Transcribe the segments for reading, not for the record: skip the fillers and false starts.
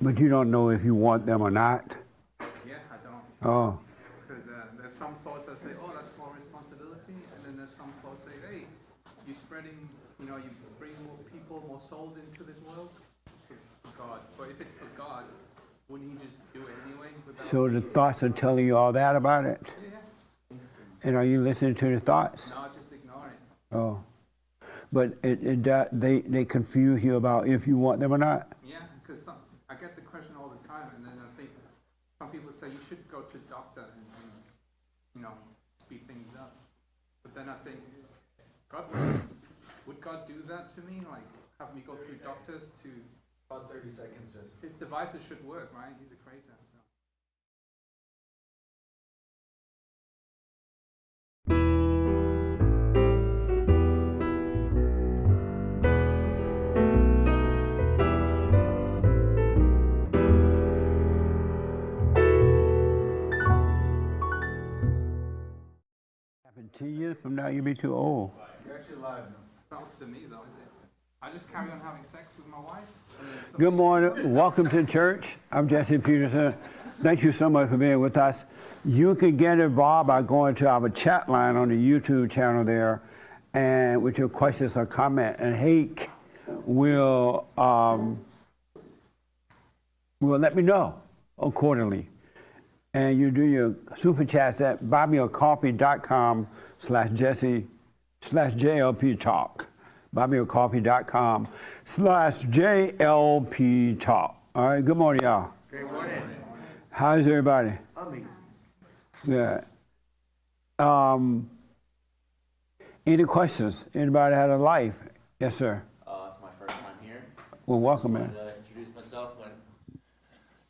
But you don't know if you want them or not? Yeah, I don't. Oh. Because there's some thoughts that say, oh, that's more responsibility. And then there's some thoughts that say, hey, you're spreading, you bring more people, more souls into this world for God. But if it's for God, wouldn't he just do it anyway? So the thoughts are telling you all that about it? Yeah. And are you listening to the thoughts? No, just ignore it. Oh. But they confuse you about if you want them or not? Yeah, because I get the question all the time, and then I think some people say you should go to a doctor and speed things up. But then I think, God, would God do that to me? Like, have me go through doctors to... About 30 seconds, just. His devices should work, right? He's a creator, so... Happened 10 years from now, you'll be too old. You're actually live now. It's not up to me, though, is it? I just carry on having sex with my wife. Good morning. Welcome to church. I'm Jesse Peterson. Thank you so much for being with us. You can get involved by going to our chat line on the YouTube channel there, and with your questions or comment. And Hake will let me know accordingly. And you do your super chats at buymeacoffee.com/Jesse/JLP Talk. buymeacoffee.com/JLP Talk. All right, good morning, y'all. Good morning. How's everybody? Amazing. Good. Any questions? Anybody had a life? Yes, sir. It's my first time here. Well, welcome, I man. wanted to introduce myself.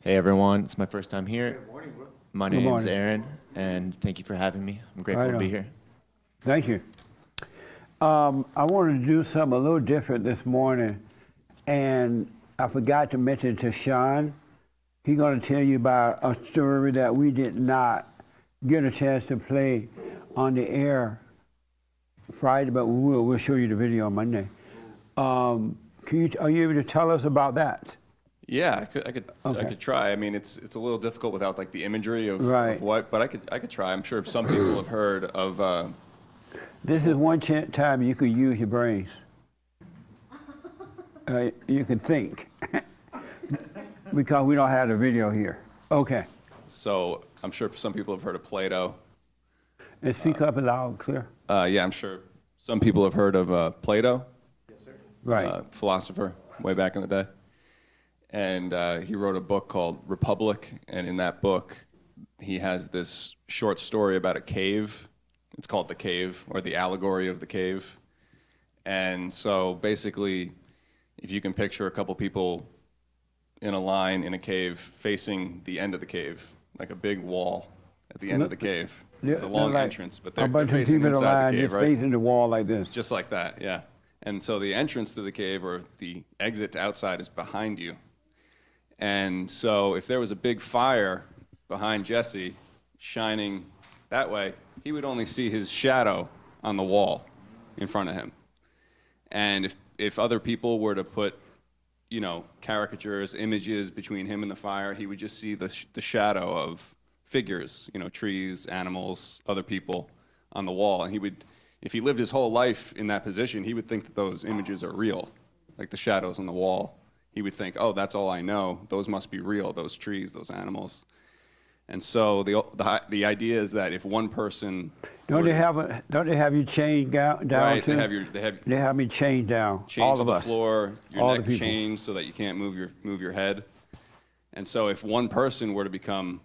Hey, everyone. It's my first time here. Good morning, bro. My Good name's morning. Aaron, and thank you for having me. I'm grateful Right to be on. here. Thank you. I wanted to do something a little different this morning, and I forgot to mention to Sean. He's going to tell you about a story that we did not get a chance to play on the air Friday, but we'll show you the video on Monday. Are you able to tell us about that? Yeah, I Okay. could try. I mean, it's a little difficult without like the imagery of Right. what, but I could try. I'm sure some people have heard of. This is one time you could use your brains. You can think. Because we don't have the video here. Okay. So I'm sure some people have heard of Plato. And speak up loud and clear. Yeah, I'm sure some people have heard of Plato, Right. philosopher way back in the day, and he wrote a book called Republic. And in that book, he has this short story about a cave. It's called The Cave, or the allegory of the cave. And so basically, if you can picture a couple people in a line in a cave facing the end of the cave, like a big wall at the end of the cave. There's a long like entrance, but a they're bunch of facing people in a inside line the cave, just right? facing the wall like this. Just like that, yeah. And so the entrance to the cave, or the exit to outside, is behind you. And so if there was a big fire behind Jesse shining that way, he would only see his shadow on the wall in front of him. And if other people were to put, caricatures, images between him and the fire, he would just see the shadow of figures, trees, animals, other people on the wall. And if he lived his whole life in that position, he would think that those images are real, like the shadows on the wall. He would think, oh, that's all I know. Those must be real, those trees, those animals. And so the idea is that if one person Don't they have you chained down right, too? They have me chained down. chained all to of the us. floor, your All the neck people. chained so that you can't move your head. And so if one person were to become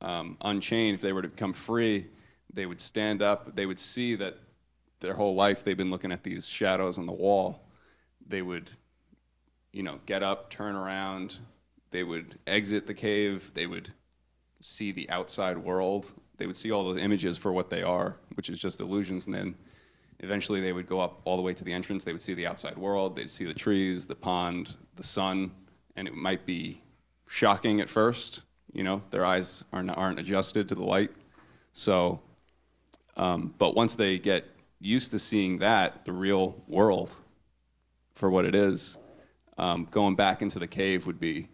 unchained, if they were to become free, they would stand up, they would see that their whole life they've been looking at these shadows on the wall. They would, get up, turn around, they would exit the cave, they would see the outside world. They would see all those images for what they are, which is just illusions, and then eventually they would go up all the way to the entrance. They would see the outside world, they'd see the trees, the pond, the sun, and it might be shocking at first. Their eyes aren't adjusted to the light. So, but once they get used to seeing that, the real world, for what it is, going back into the cave would be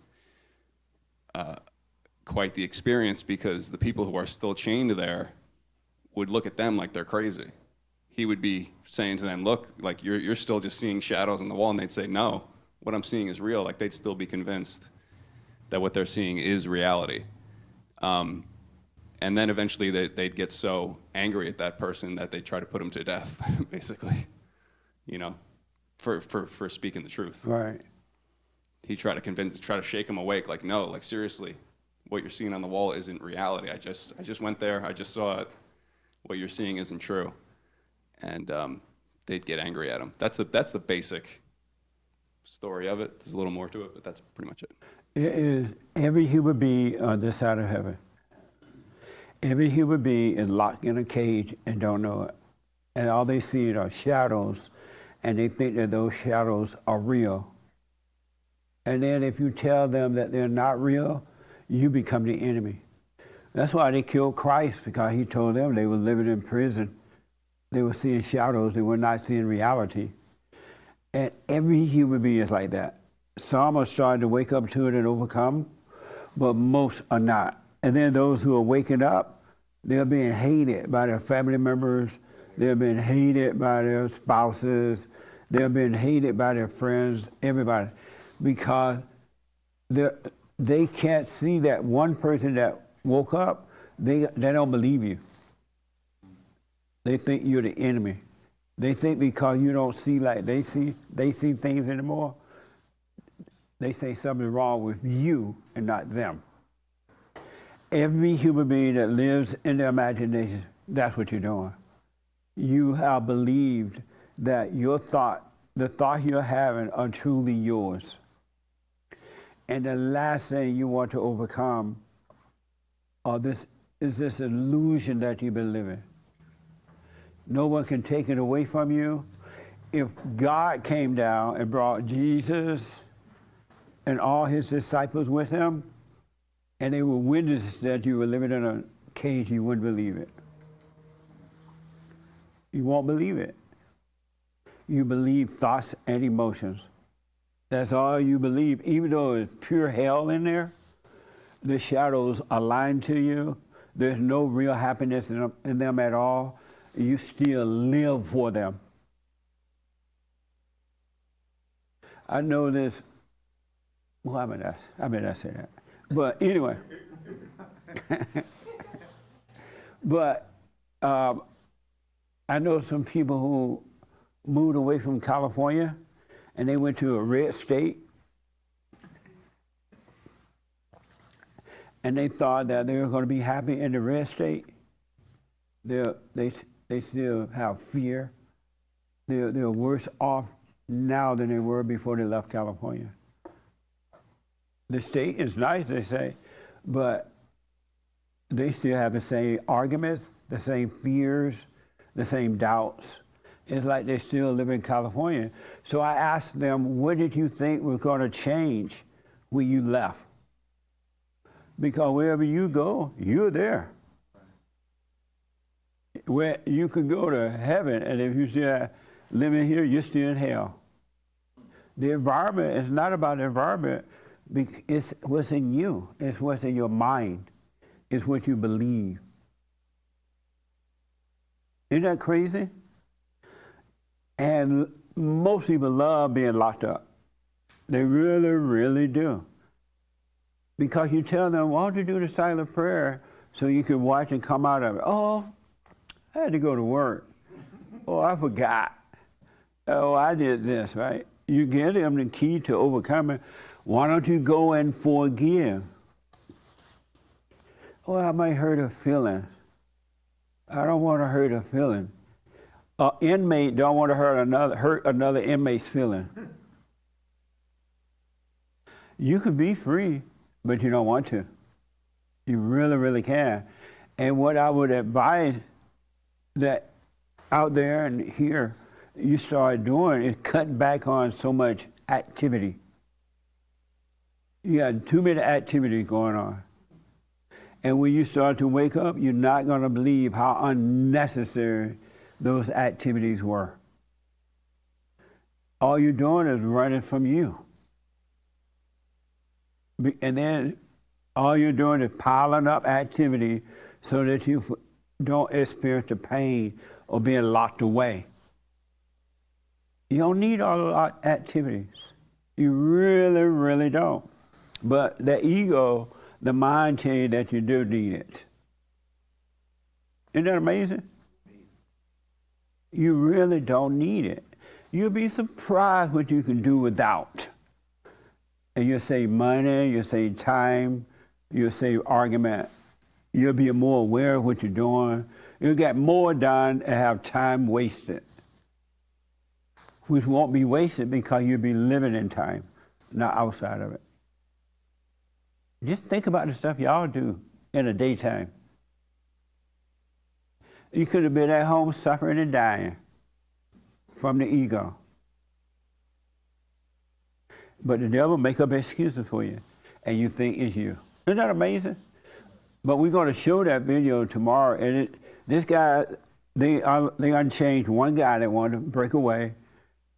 quite the experience because the people who are still chained there would look at them like they're crazy. He would be saying to them, look, like you're still just seeing shadows on the wall, and they'd say, no, what I'm seeing is real. Like they'd still be convinced that what they're seeing is reality. And then eventually they'd get so angry at that person that they'd try to put him to death, basically, you know, for speaking the truth. Right. He tried to try to shake him awake, like, no, like seriously, what you're seeing on the wall isn't reality. I just went there, I just saw it. What you're seeing isn't true. And they'd get angry at him. That's the basic story of it. There's a little more to it, but that's pretty much it. It is every human being on this side of heaven. Every human being is locked in a cage and don't know it. And all they see are shadows, and they think that those shadows are real. And then if you tell them that they're not real, you become the enemy. That's why they killed Christ, because he told them they were living in prison. They were seeing shadows, they were not seeing reality. And every human being is like that. Some are starting to wake up to it and overcome, but most are not. And then those who are waking up, they're being hated by their family members, they're being hated by their spouses, they're being hated by their friends, everybody, because they can't see that one person that woke up, they don't believe you. They think you're the enemy. They think because you don't see like they see things anymore, they say something's wrong with you and not them. Every human being that lives in their imagination, that's what you're doing. You have believed that the thoughts you're having are truly yours. And the last thing you want to overcome is this illusion that you've been living. No one can take it away from you. If God came down and brought Jesus and all his disciples with him, and they were witnesses that you were living in a cage, you wouldn't believe it. You won't believe it. You believe thoughts and emotions. That's all you believe. Even though it's pure hell in there, the shadows are lying to you. There's no real happiness in them at all. You still live for them. I know this. Well, I may not say that. But anyway. But I know some people who moved away from California and they went to a red state. And they thought that they were going to be happy in the red state. They still have fear. They're worse off now than they were before they left California. The state is nice, they say, but they still have the same arguments, the same fears, the same doubts. It's like they still live in California. So I asked them, what did you think was going to change when you left? Because wherever you go, you're there. Where you could go to heaven, and if you're still living here, you're still in hell. The environment is not about the environment. It's what's in you. It's what's in your mind. It's what you believe. Isn't that crazy? And most people love being locked up. They really, really do. Because you tell them, why don't you do the silent prayer so you can watch and come out of it? Oh, I had to go to work. Oh, I forgot. Oh, I did this, right? You give them the key to overcoming. Why don't you go and forgive? Oh, I might hurt her feelings. I don't want to hurt her feelings. An inmate don't want to hurt another inmate's feeling. You could be free, but you don't want to. You really, really can. And what I would advise that out there and here you start doing is cutting back on so much activity. You got too many activities going on. And when you start to wake up, you're not going to believe how unnecessary those activities were. All you're doing is running from you. And then All you're doing is piling up activity so that you don't experience the pain of being locked away. You don't need all those activities. You really, really don't. But the ego, the mind tell you that you do need it. Isn't that amazing? You really don't need it. You'll be surprised what you can do without. And you'll save money, you'll save time, you'll save argument. You'll be more aware of what you're doing. You'll get more done and have time wasted, which won't be wasted because you'll be living in time, not outside of it. Just think about the stuff y'all do in the daytime. You could have been at home suffering and dying from the ego. But the devil make up excuses for you, and you think it's you. Isn't that amazing? But we're going to show that video tomorrow, and this guy, they unchanged one guy that wanted to break away,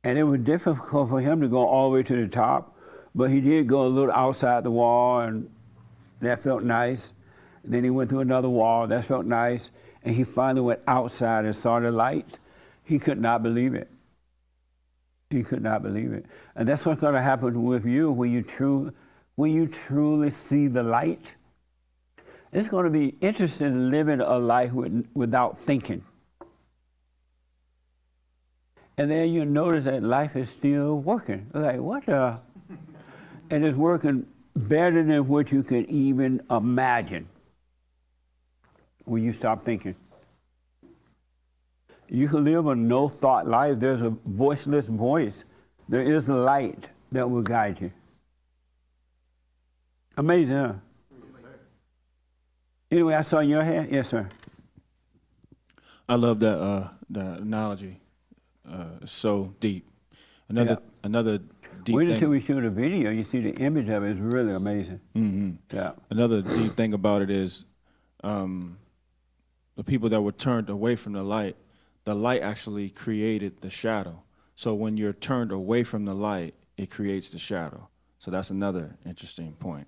and it was difficult for him to go all the way to the top, but he did go a little outside the wall, and that felt nice. Then he went to another wall, that felt nice, and he finally went outside and saw the light. He could not believe it. He could not believe it. And that's what's going to happen with you when you truly see the light. It's going to be interesting living a life without thinking. And then you notice that life is still working. Like, what the? And it's working better than what you could even imagine when you stop thinking. You can live a no-thought life. There's a voiceless voice. There is a light that will guide you. Amazing, huh? Anyway, I saw your hand. Yes, sir. I love that the analogy. It's so deep. Another deep Wait thing. until we show the video. You see the image of it. It's really amazing. Mm-hmm. Yeah. Another deep thing about it is the people that were turned away from the light actually created the shadow. So when you're turned away from the light, it creates the shadow. So that's another interesting point.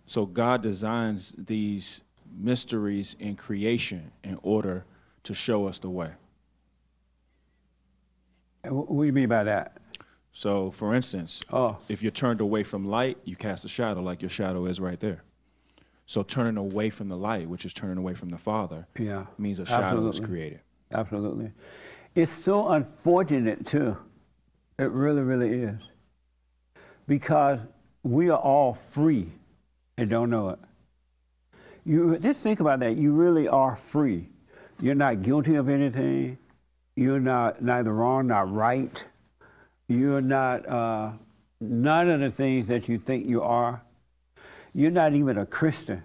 So God designs these mysteries in creation in order to show us the way. What do you mean by that? So, for instance, if you're turned away from light, you cast a shadow like your shadow is right there. So turning away from the light, which is turning away from the Father, means a shadow is created. Absolutely. It's so unfortunate, too. It really, really is. Because we are all free and don't know it. You just think about that. You really are free. You're not guilty of anything. You're not neither wrong nor right. You're not none of the things that you think you are. You're not even a Christian.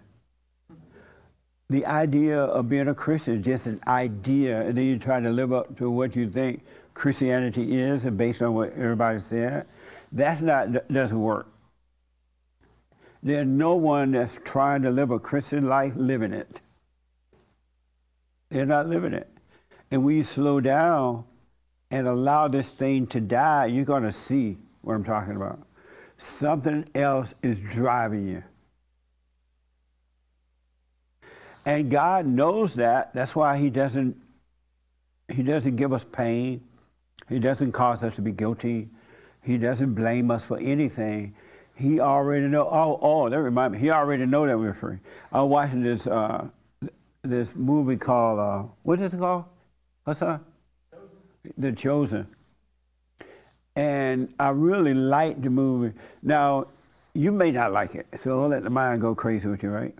The idea of being a Christian is just an idea, and then you try to live up to what you think Christianity is, and based on what everybody said. That doesn't work. There's no one that's trying to live a Christian life living it. They're not living it. And when you slow down and allow this thing to die, you're going to see what I'm talking about. Something else is driving you. And God knows that. That's why He doesn't give us pain. He doesn't cause us to be guilty. He doesn't blame us for anything. He already know. Oh, that reminds me. He already know that we're free. I was watching this movie called what is it called? What's that? The Chosen. And I really liked the movie. Now, you may not like it, so don't let the mind go crazy with you, right?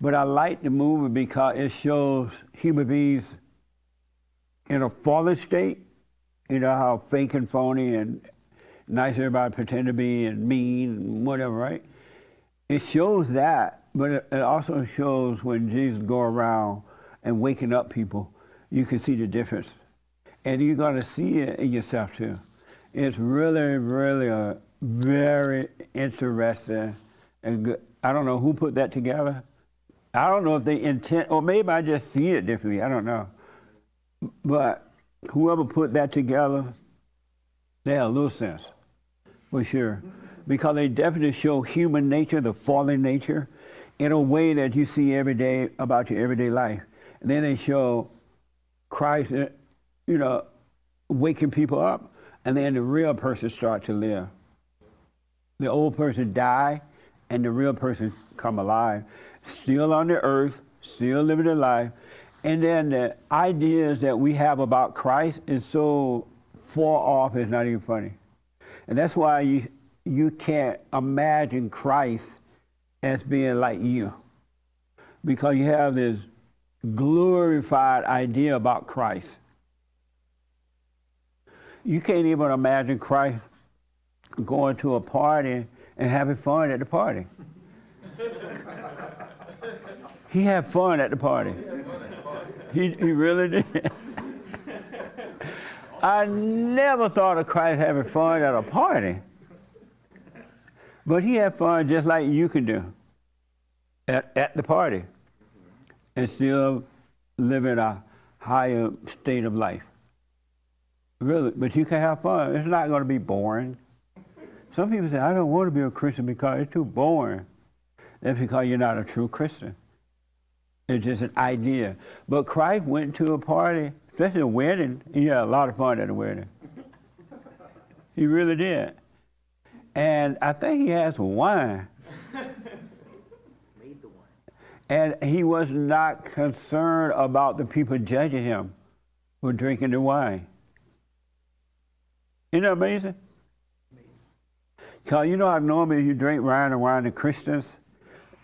But I like the movie because it shows human beings in a fallen state. You know how fake and phony and nice everybody pretend to be and mean and whatever, right? It shows that, but it also shows when Jesus go around and waking up people, you can see the difference. And you're going to see it in yourself too. It's really, really a very interesting and good. I don't know who put that together. I don't know if they intend, or maybe I just see it differently. I don't know. But whoever put that together, they had a little sense, for sure. because they definitely show human nature, the fallen nature, in a way that you see every day about your everyday life. And then they show Christ, waking people up, and then the real person start to live. The old person die, and the real person come alive, still on the earth, still living their life. And then the ideas that we have about Christ is so far off, it's not even funny. And that's why you can't imagine Christ as being like you, because you have this glorified idea about Christ. You can't even imagine Christ going to a party and having fun at the party. He had fun at the party. He really did. I never thought of Christ having fun at a party. But he had fun just like you can do at the party and still live in a higher state of life. Really, but you can have fun. It's not going to be boring. Some people say, I don't want to be a Christian because it's too boring. That's because you're not a true Christian. It's just an idea. But Christ went to a party, especially a wedding. He had a lot of fun at a wedding. He really did. And I think he had some wine. Made the wine. And he was not concerned about the people judging him for drinking the wine. Isn't that amazing? Because you know how normally you drink wine around the Christians,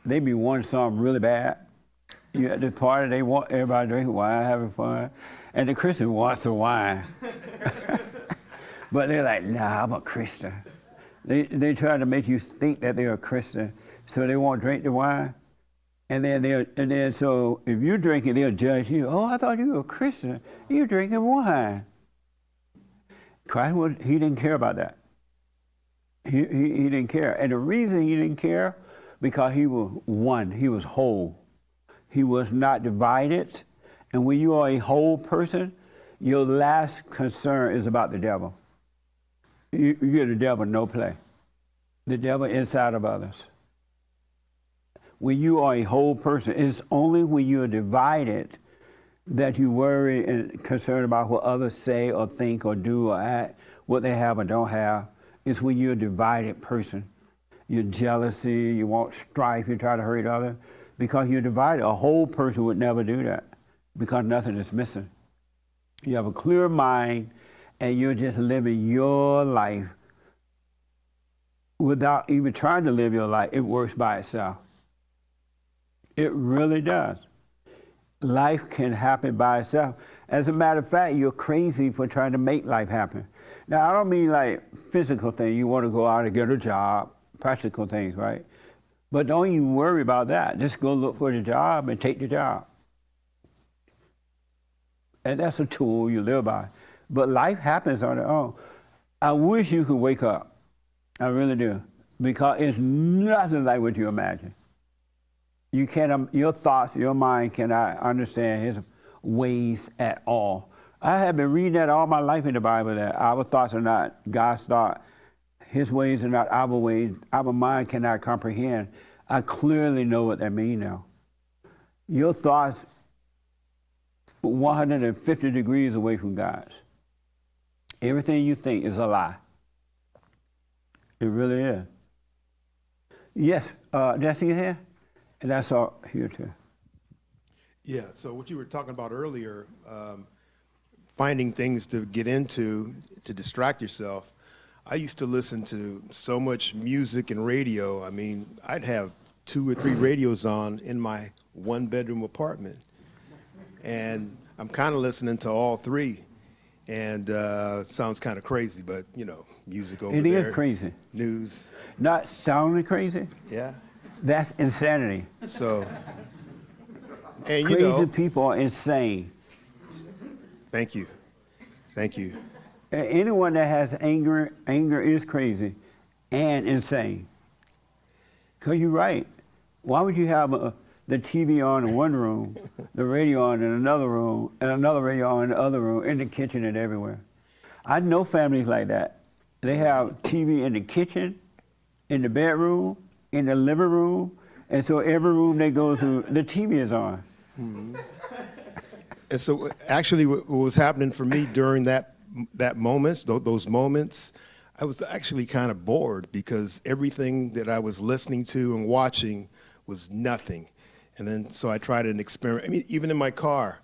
they be wanting something really bad. You at the party, they want everybody drinking wine, having fun. And the Christian wants the wine. But they're like, nah, I'm a Christian. They try to make you think that they're a Christian, so they won't drink the wine. And then so if you drink it, they'll judge you. Oh, I thought you were a Christian. You're drinking wine. Christ, he didn't care about that. He didn't care. And the reason he didn't care, because he was one, he was whole. He was not divided. And when you are a whole person, your last concern is about the devil. You give the devil no play. The devil inside of others. When you are a whole person, it's only when you are divided that you worry and concerned about what others say or think or do or act, what they have or don't have. It's when you're a divided person. You're jealousy, you want strife, you try to hurt others. Because you're divided. A whole person would never do that because nothing is missing. You have a clear mind and you're just living your life without even trying to live your life. It works by itself. It really does. Life can happen by itself. As a matter of fact, you're crazy for trying to make life happen. Now, I don't mean like physical things. You want to go out and get a job, practical things, right? But don't even worry about that. Just go look for the job and take the job. And that's a tool you live by. But life happens on its own. I wish you could wake up. I really do. Because it's nothing like what you imagine. You can't, your thoughts, your mind cannot understand his ways at all. I have been reading that all my life in the Bible, that our thoughts are not God's thoughts. His ways are not our ways. Our mind cannot comprehend. I clearly know what that means now. Your thoughts 150 degrees away from God's. Everything you think is a lie. It really is. Yes, Jesse here? And that's all here too. Yeah, so what you were talking about earlier, finding things to get into to distract yourself. I used to listen to so much music and radio. I mean, I'd have 2 or 3 radios on in my 1-bedroom apartment. And I'm kind of listening to all 3. And it sounds kind of crazy, but, you know, music over there. It is crazy. News. Not sounding crazy? Yeah. That's insanity. So, and Crazy you know. people are insane. Thank you. Thank you. Anyone that has anger is crazy and insane. Because you're right. Why would you have the TV on in one room, the radio on in another room, and another radio on in the other room, in the kitchen and everywhere? I know families like that. They have TV in the kitchen in the bedroom, in the living room, and so every room they go to, the TV is on. And so actually what was happening for me during those moments, I was actually kind of bored because everything that I was listening to and watching was nothing. And then so I tried an experiment. I mean, even in my car,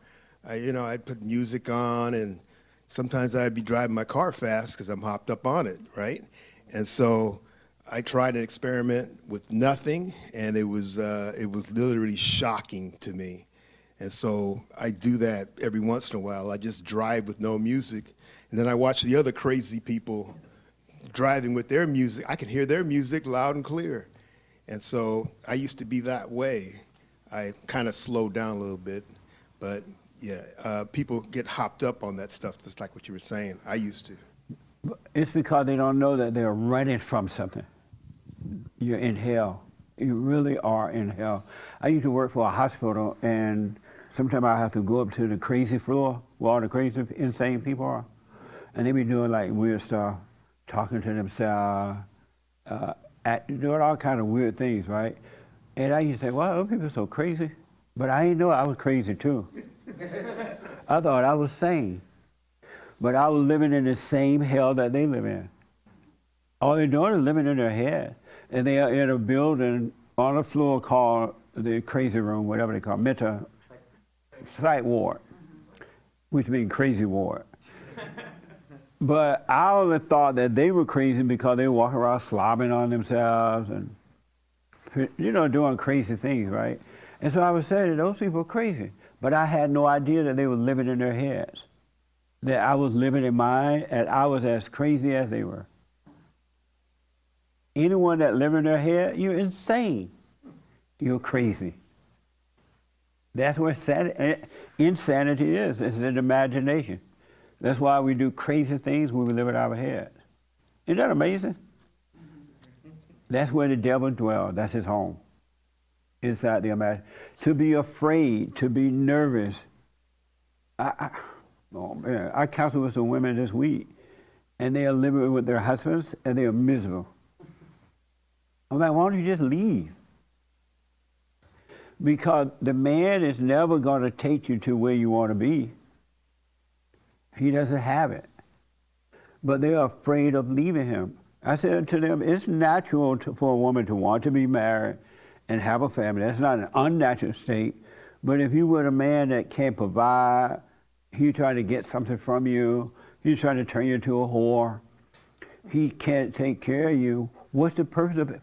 I'd put music on, and sometimes I'd be driving my car fast because I'm hopped up on it, right? And so I tried an experiment with nothing, and it was literally shocking to me. And so I do that every once in a while. I just drive with no music, and then I watch the other crazy people driving with their music. I can hear their music loud and clear. And so I used to be that way. I kind of slowed down a little bit, but yeah, people get hopped up on that stuff, just like what you were saying. I used to. It's because they don't know that they're running from something. You're in hell. You really are in hell. I used to work for a hospital, and sometimes I have to go up to the crazy floor where all the crazy, insane people are. And they be doing like weird stuff, talking to themselves, doing all kind of weird things, right? And I used to say, wow, those people are so crazy. But I didn't know I was crazy too. I thought I was sane. But I was living in the same hell that they live in. All they're doing is living in their head. And they are in a building on a floor called the crazy room, whatever they call it, mental psych ward, which means crazy ward. But I always thought that they were crazy because they walk around slobbing on themselves and, doing crazy things, right? And so I would say that those people are crazy. But I had no idea that they were living in their heads, that I was living in mine, and I was as crazy as they were. Anyone that lives in their head, you're insane. You're crazy. That's where insanity is. It's an imagination. That's why we do crazy things when we live in our heads. Isn't that amazing? That's where the devil dwells. That's his home. Inside the imagination. To be afraid, to be nervous. I counseled with some women this week, and they are living with their husbands, and they are miserable. I'm like, why don't you just leave? Because the man is never going to take you to where you want to be. He doesn't have it. But they are afraid of leaving him. I said to them, it's natural for a woman to want to be married and have a family. That's not an unnatural state. But if you were a man that can't provide, he trying to get something from you, he's trying to turn you into a whore, he can't take care of you, what's the purpose of it?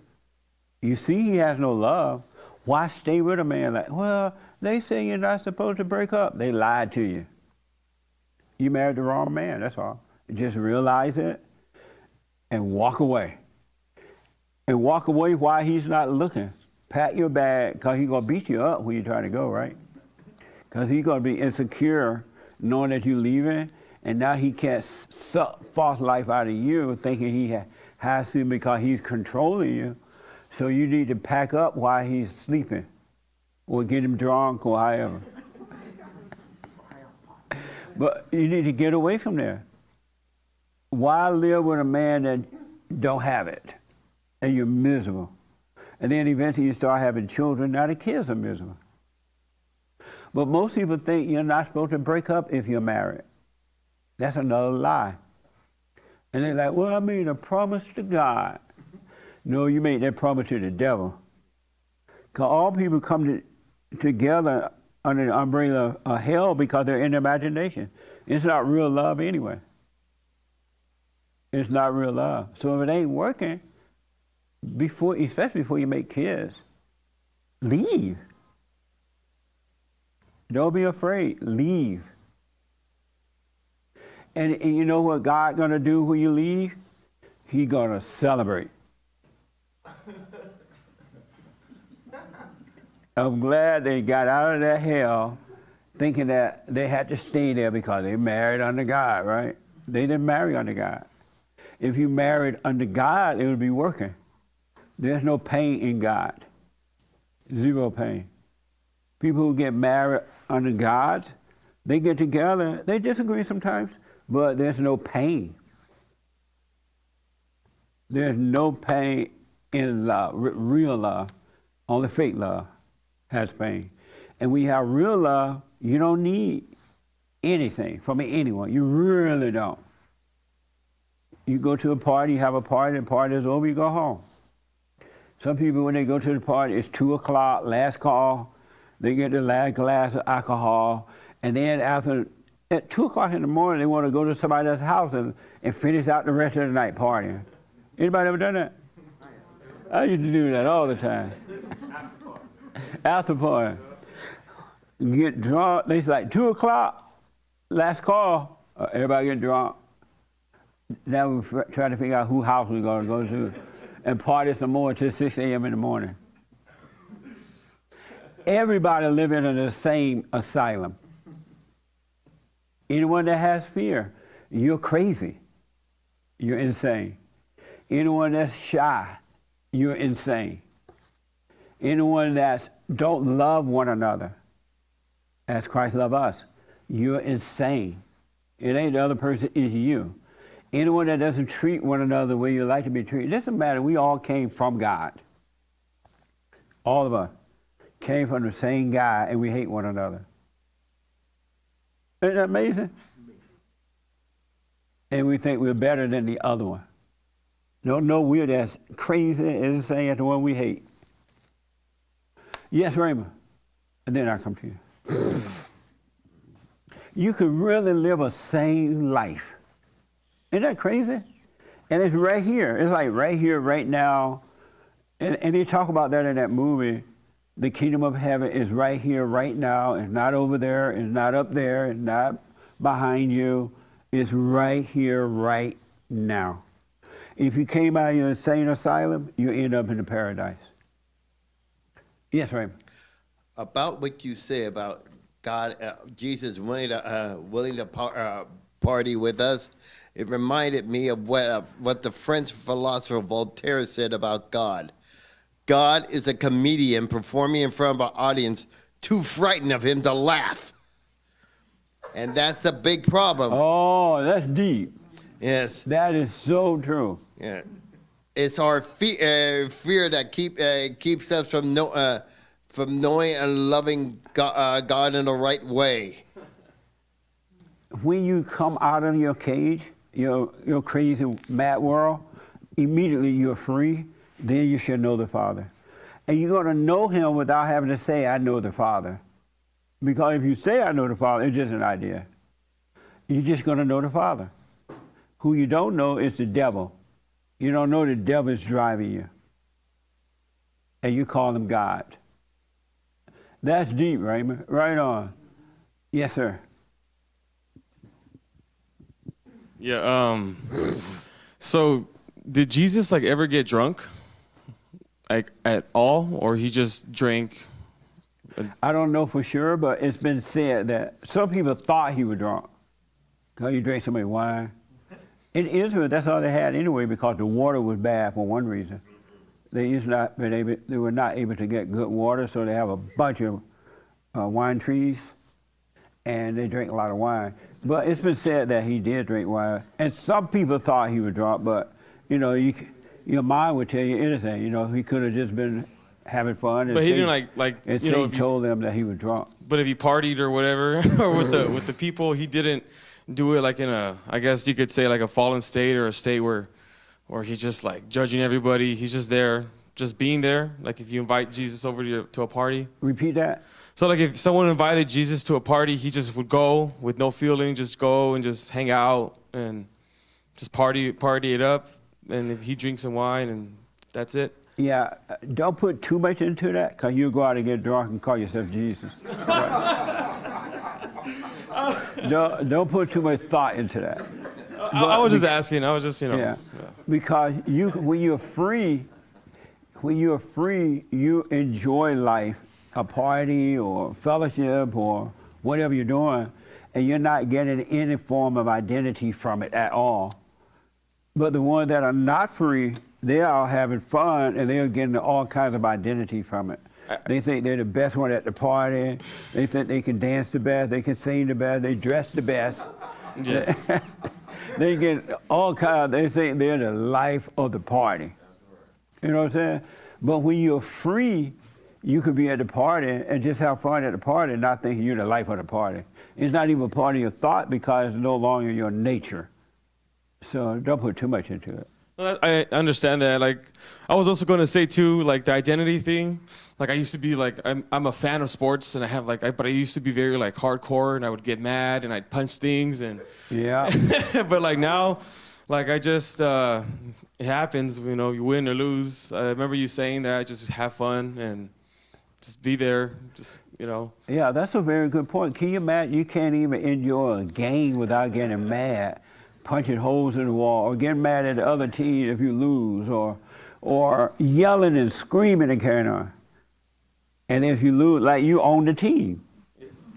You see he has no love. Why stay with a man like, well, they say you're not supposed to break up. They lied to you. You married the wrong man, that's all. Just realize it and walk away. And walk away while he's not looking. Pat your bag, because he's going to beat you up when you're trying to go, right? Because he's going to be insecure knowing that you're leaving, and now he can't suck false life out of you thinking he has to because he's controlling you. So you need to pack up while he's sleeping or get him drunk or however. But you need to get away from there. Why live with a man that don't have it and you're miserable? And then eventually you start having children, now the kids are miserable. But most people think you're not supposed to break up if you're married. That's another lie. And they're like, well, I made a promise to God. No, you made that promise to the devil. Because all people come together under the umbrella of hell because they're in their imagination. It's not real love anyway. It's not real love. So if it ain't working, especially before you make kids, leave. Don't be afraid. Leave. And you know what God's going to do when you leave? He's going to celebrate. I'm glad they got out of that hell thinking that they had to stay there because they married under God, right? They didn't marry under God. If you married under God, it would be working. There's no pain in God. Zero pain. People who get married under God, they get together, they disagree sometimes, but there's no pain. There's no pain in love, real love. Only fake love has pain. And when you have real love, you don't need anything from anyone. You really don't. You go to a party, you have a party, the party is over, you go home. Some people, when they go to the party, it's 2 o'clock, last call, they get the last glass of alcohol, and then at 2 o'clock in the morning, they want to go to somebody else's house and finish out the rest of the night partying. Anybody ever done that? I used to do that all the time. After party. Get drunk, it's like 2 o'clock, last call, everybody get drunk. Now we're trying to figure out whose house we're going to go to and party some more until 6 a.m. in the morning. Everybody living in the same asylum. Anyone that has fear, you're crazy. You're insane. Anyone that's shy, you're insane. Anyone that don't love one another as Christ loved us, you're insane. It ain't the other person, it's you. Anyone that doesn't treat one another the way you like to be treated, it doesn't matter, we all came from God. All of us came from the same guy and we hate one another. Isn't that amazing? And we think we're better than the other one. No, we're as crazy as the same as the one we hate. Yes, Raymond. And then I come to you. You could really live a sane life. Isn't that crazy? And it's right here. It's like right here, right now. And they talk about that in that movie. The kingdom of heaven is right here, right now. It's not over there. It's not up there. It's not behind you. It's right here, right now. If you came out of your insane asylum, you end up in the paradise. Yes, Raymond. About what you say about God, Jesus willing to party with us, it reminded me of what the French philosopher Voltaire said about God. God is a comedian performing in front of an audience too frightened of him to laugh. And that's the big problem. Oh, that's deep. Yes. That is so true. Yeah. It's our fear that keeps us from knowing and loving God in the right way. When you come out of your cage, your crazy mad world, immediately you're free. Then you should know the Father. And you're going to know him without having to say, I know the Father. Because if you say, I know the Father, it's just an idea. You're just going to know the Father. Who you don't know is the devil. You don't know the devil is driving you. And you call him God. That's deep, Raymond. Right on. Yes, sir. Yeah, so did Jesus ever get drunk? At all? Or he just drank? I don't know for sure, but it's been said that some people thought he was drunk because he drank so much wine. In Israel, that's all they had anyway because the water was bad for one reason. They were not able to get good water, so they have a bunch of wine trees, and they drank a lot of wine. But it's been said that he did drink wine, and some people thought he was drunk, but your mind would tell you anything. He could have just been having fun. And but he Satan, didn't And Satan told them that he was drunk. But if he partied or whatever, or with the people, he didn't do it in a, I guess you could say a fallen state or a state where he's just judging everybody. He's just there, just being there. If you invite Jesus over to a party. Repeat that. So if someone invited Jesus to a party, he just would go with no feeling, just go and just hang out and just party it up. And if he drinks some wine and that's it. Yeah, don't put too much into that because you'll go out and get drunk and call yourself Jesus. Don't put too much thought into that. I was just asking. I was just, Yeah, because when you're free, you enjoy life, a party or fellowship or whatever you're doing, and you're not getting any form of identity from it at all. But the ones that are not free, they are having fun and they're getting all kinds of identity from it. They think they're the best one at the party. They think they can dance the best, they can sing the best, they dress the best. Yeah. They get all kinds, they think they're the life of the party. You know what I'm saying? But when you're free, you could be at the party and just have fun at the party and not thinking you're the life of the party. It's not even part of your thought because it's no longer your nature. So don't put too much into it. I understand that. Like, I was also going to say too, like the identity thing. Like, I used to be like, I'm a fan of sports, and I have like, but I used to be very like hardcore, and I would get mad, and I'd punch things, and Yeah. but like now, like I just, it happens. You know, you win or lose. I remember you saying that. Just have fun and just be there. Just, you know. Yeah, that's a very good point. Can you imagine you can't even enjoy a game without getting mad, punching holes in the wall, or getting mad at the other team if you lose, or yelling and screaming and carrying on. And if you lose, like you own the team,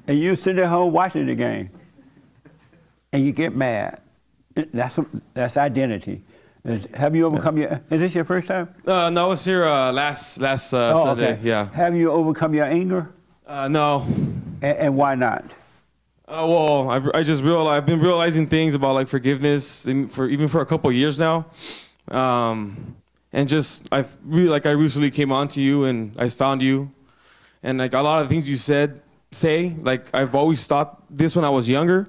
and you sit at home watching the game, and you get mad. That's identity. Have you overcome your? Is this your first time? No, I was here last Sunday. Okay. Yeah. Have you overcome your anger? No. And why not? Well, I just realized I've been realizing things about like forgiveness even for a couple of years now, and just I recently came on to you and I found you, and like a lot of the things you say like I've always thought this when I was younger,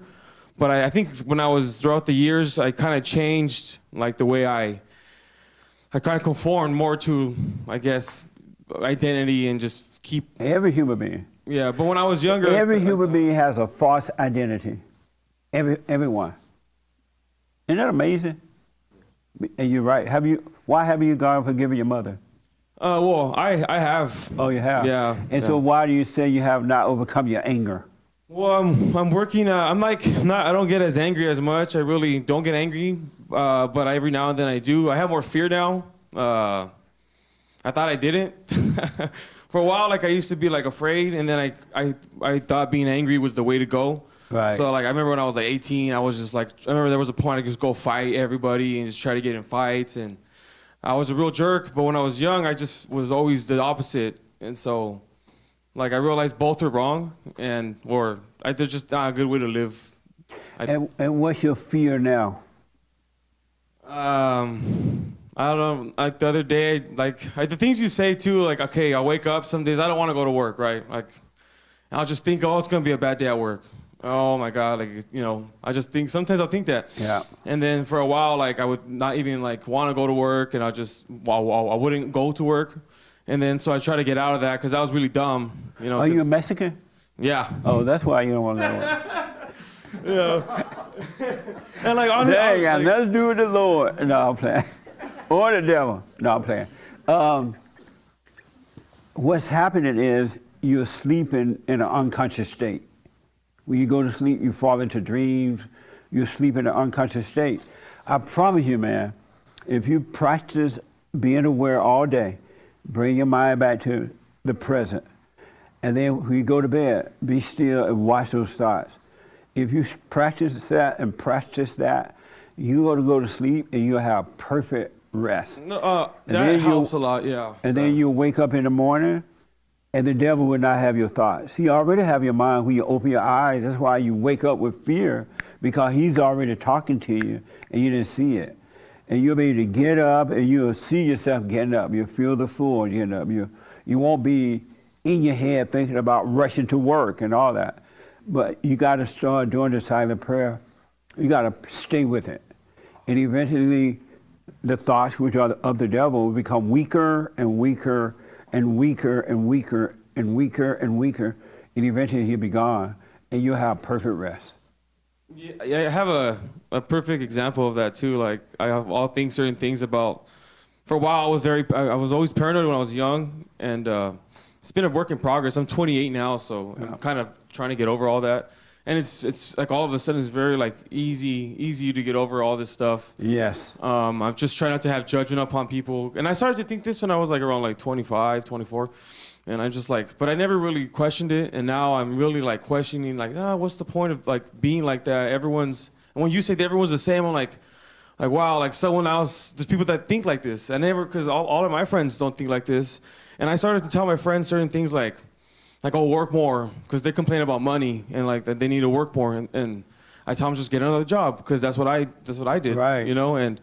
but I think when I was throughout the years I kind of changed like the way I kind of conformed more to, I guess, identity and just keep. Every human being. Yeah, but when I was younger, Every human being has a false identity. Everyone. Isn't that amazing? And you're right. Why haven't you gone and forgiven your mother? Well, I have. Oh, you have? Yeah. And so why do you say you have not overcome your anger? Well, I'm working. I don't get as angry as much. I really don't get angry, but every now and then I do. I have more fear now. I thought I didn't. For a while, like I used to be like afraid, and then I thought being angry was the way to go. Right. So like I remember when I was like 18, I was just like, I remember there was a point I could just go fight everybody and just try to get in fights, and I was a real jerk. But when I was young, I just was always the opposite, and so like I realized both are wrong, and they're just not a good way to live. And what's your fear now? I don't know, like the other day, like the things you say too, like, okay, I wake up some days, I don't want to go to work, right? Like, I'll just think, oh, it's going to be a bad day at work. Oh my God, like, you know, I just think, sometimes I'll think that. Yeah. And then for a while, like, I would not even like want to go to work, and I wouldn't go to work. And then, so I try to get out of that because that was really dumb, you know. Are you a Mexican? Yeah. Oh, that's why you don't want to go to work. Yeah. And like, honestly, That ain't got like, nothing to do with the Lord. No, I'm playing. Or the devil. No, I'm playing. What's happening is you're sleeping in an unconscious state. When you go to sleep, you fall into dreams. You sleep in an unconscious state. I promise you, man, if you practice being aware all day, bring your mind back to the present, and then when you go to bed, be still and watch those thoughts. If you practice that, you're going to go to sleep and you'll have perfect rest. that helps a lot, yeah. And then you'll wake up in the morning and the devil will not have your thoughts. He already have your mind when you open your eyes. That's why you wake up with fear, because he's already talking to you and you didn't see it. And you'll be able to get up and you'll see yourself getting up. You'll feel the floor getting up. You won't be in your head thinking about rushing to work and all that. But you got to start doing the silent prayer. You got to stay with it. And eventually, the thoughts which are of the devil will become weaker and weaker and weaker and weaker and weaker and weaker. And eventually he'll be gone and you'll have perfect rest. Yeah, I have a perfect example of that too. Like I have certain things about, for a while I was always paranoid when I was young, and it's been a work in progress. I'm 28 now, so I'm kind of trying to get over all that. And it's like all of a sudden it's very like easy to get over all this stuff. Yes. I'm just trying not to have judgment upon people. And I started to think this when I was like around like 25, 24. And I'm just like, but I never really questioned it. And now I'm really like questioning, like, what's the point of like being like that? And when you say that everyone's the same, I'm like, wow, like someone else, there's people that think like this. Because all of my friends don't think like this. And I started to tell my friends certain things like, oh, work more, because they complain about money and like that they need to work more. And I tell them just get another job, because that's what I did, right. you know. And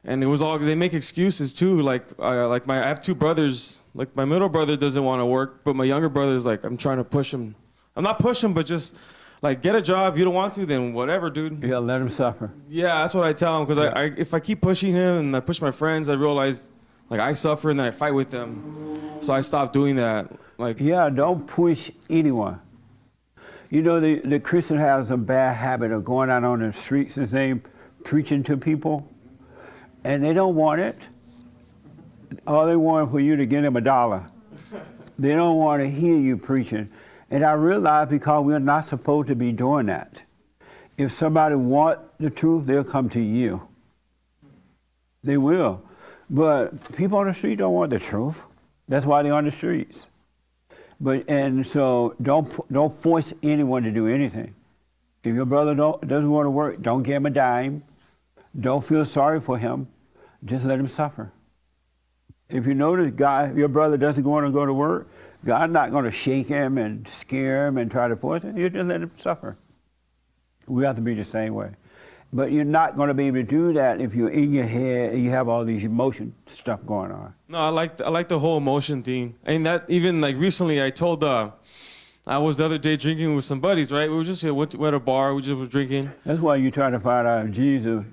And it was all, they make excuses too. Like I have two brothers. Like my middle brother doesn't want to work, but my younger brother is like, I'm trying to push him. I'm not pushing, but just like, get a job. If you don't want to, then whatever, dude. Yeah, let him suffer. Yeah, that's what I tell him. Because I if I keep pushing him and I push my friends, I realize like I suffer and then I fight with them. So I stopped doing that. Like, Yeah, don't push anyone. You know, the Christian has a bad habit of going out on the streets and saying, preaching to people, and they don't want it. All they want is for you to give them $1. They don't want to hear you preaching. And I realize because we're not supposed to be doing that. If somebody wants the truth, they'll come to you. They will. But people on the street don't want the truth. That's why they're on the streets. And so don't force anyone to do anything. If your brother doesn't want to work, don't give him a dime. Don't feel sorry for him. Just let him suffer. If you notice, your brother doesn't want to go to work, God's not going to shake him and scare him and try to force him. You just let him suffer. We have to be the same way. But you're not going to be able to do that if you're in your head and you have all these emotion stuff going on. no, I like the whole emotion thing. And that even like recently, I told I was the other day drinking with some buddies, right? We were just we're at a bar. We just was drinking. That's why you're trying to find out if Jesus.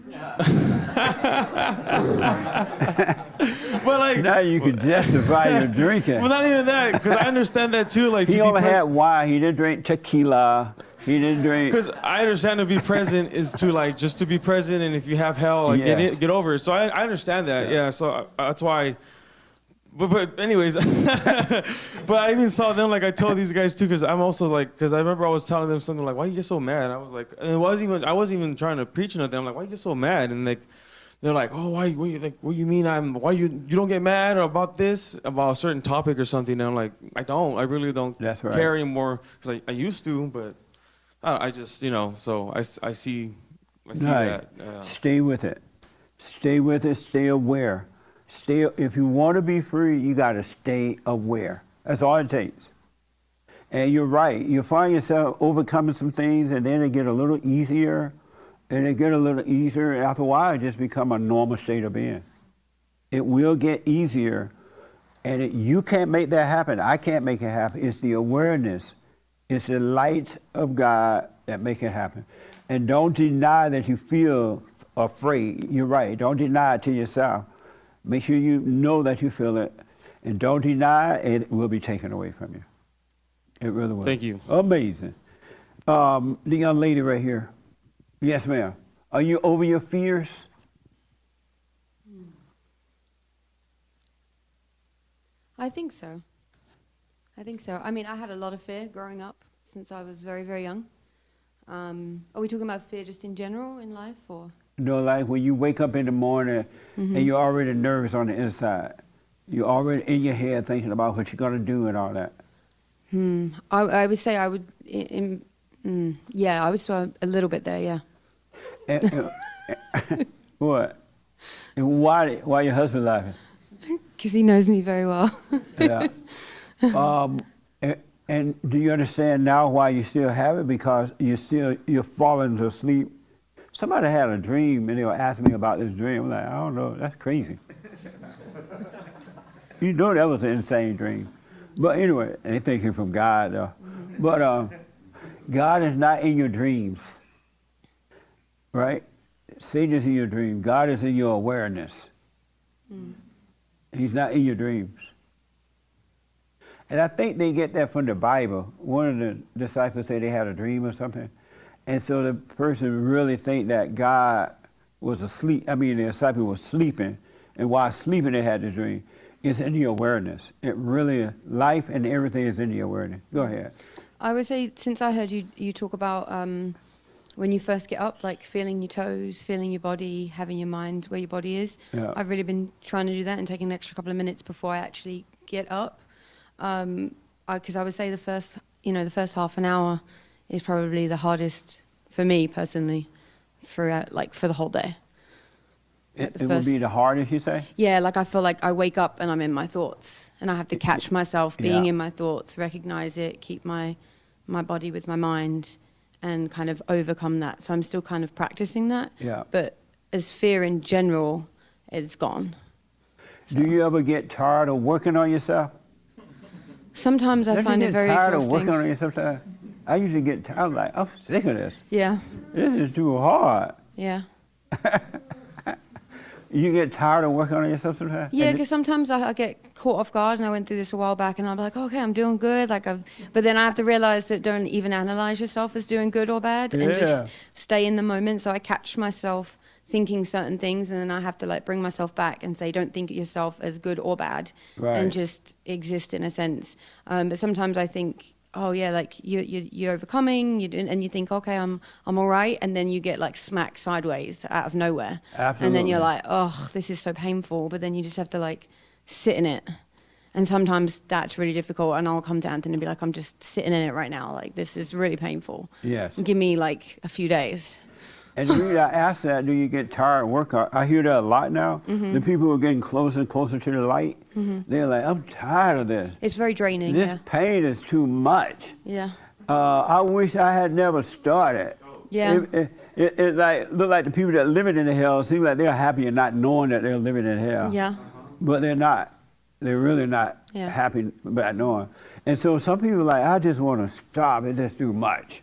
But like Now you can justify your drinking. well, not even that, because I understand that too. Like He only had wine. He didn't drink tequila. He didn't drink. because I understand to be present is to like just to be present, and if you have hell, like Yes. get over it. So I understand that. Yeah. So that's why. But anyways, but I even saw them, like I told these guys too, because I'm also like, because I remember I was telling them something like, why you get so mad? I was like, and I wasn't even trying to preach to them. I'm like, why you get so mad? And like, they're like, oh, why you mean why you don't get mad about this, about a certain topic or something? And I'm like, I really don't That's right. care anymore, because I used to, but I just, so I see Right. that. Stay with it. Stay with it. Stay aware. If you want to be free, you got to stay aware. That's all it takes. And you're right. You find yourself overcoming some things, and then it get a little easier, and it get a little easier. And after a while, it just become a normal state of being. It will get easier, and you can't make that happen. I can't make it happen. It's the awareness. It's the light of God that make it happen. And don't deny that you feel afraid. You're right. Don't deny it to yourself. Make sure you know that you feel it, and don't deny it. It will be taken away from you. It really will. Thank you. Amazing. The young lady right here. Yes, ma'am. Are you over your fears? I think so. I mean, I had a lot of fear growing up since I was very, very young. Are we talking about fear just in general in life, or? No, like when you wake up in the morning and you're already nervous on the inside. You're already in your head thinking about what you're going to do and all that. I would say I would, yeah, I was still a little bit there, yeah. What? And why your husband laughing? Because he knows me very well. Yeah. And do you understand now why you still have it? Because you're falling to sleep. Somebody had a dream and they were asking me about this dream. I'm like, I don't know, that's crazy. You know that was an insane dream. But anyway, they thinking from God though. But God is not in your dreams, right? Satan is in your dream. God is in your awareness. He's not in your dreams. And I think they get that from the Bible. One of the disciples said they had a dream or something. And so the person really think that God was asleep. I mean, the disciple was sleeping. And while sleeping, they had the dream. It's in the awareness. It really, life and everything is in the awareness. Go ahead. I would say, since I heard you talk about when you first get up, like feeling your toes, feeling your body, having your mind where your body is. Yeah. I've really been trying to do that and taking an extra couple of minutes before I actually get up. Because I would say the first half an hour is probably the hardest for me personally for the whole day. It would be the hardest, you say? Yeah, like I feel like I wake up and I'm in my thoughts, and I have to catch myself being in my thoughts, recognize it, keep my body with my mind, and kind of overcome that. So I'm still kind of practicing that. Yeah. But as fear in general, it's gone. Do you ever get tired of working on yourself? Sometimes I Don't find you it get very tired of exhausting. working on yourself sometimes? I usually get tired, like, I'm sick of this. Yeah, This is too hard. yeah. You get tired of working on yourself sometimes? Yeah, And because sometimes I get caught off guard, and I went through this a while back, and I'm like, okay, I'm doing good. But then I have to realize that don't even analyze yourself as doing good or bad, and Yeah. just stay in the moment. So I catch myself thinking certain things, and then I have to like bring myself back and say, don't think of yourself as good or bad, Right. and just exist in a sense. But sometimes I think, oh yeah, like you're overcoming, and you think, okay, I'm all right, and then you get like smacked sideways out of nowhere, and then you're Absolutely. like, oh, this is so painful. But then you just have to like sit in it, and sometimes that's really difficult. And I'll come to Anthony and be like, I'm just sitting in it right now. Like this is really painful. Yes. Give me like a few days. And the reason I ask that, do you get tired of work? I hear that a lot now. The people who are getting closer and closer to the light, they're like, I'm tired of this. It's very draining. This pain is too much. Yeah. I wish I had never started. Yeah. It like look like the people that living in the hell seem like they're happy and not knowing that they're living in hell. Yeah. But they're not. They're really not Yeah. happy about knowing. And so some people are like, I just want to stop. It's just too much.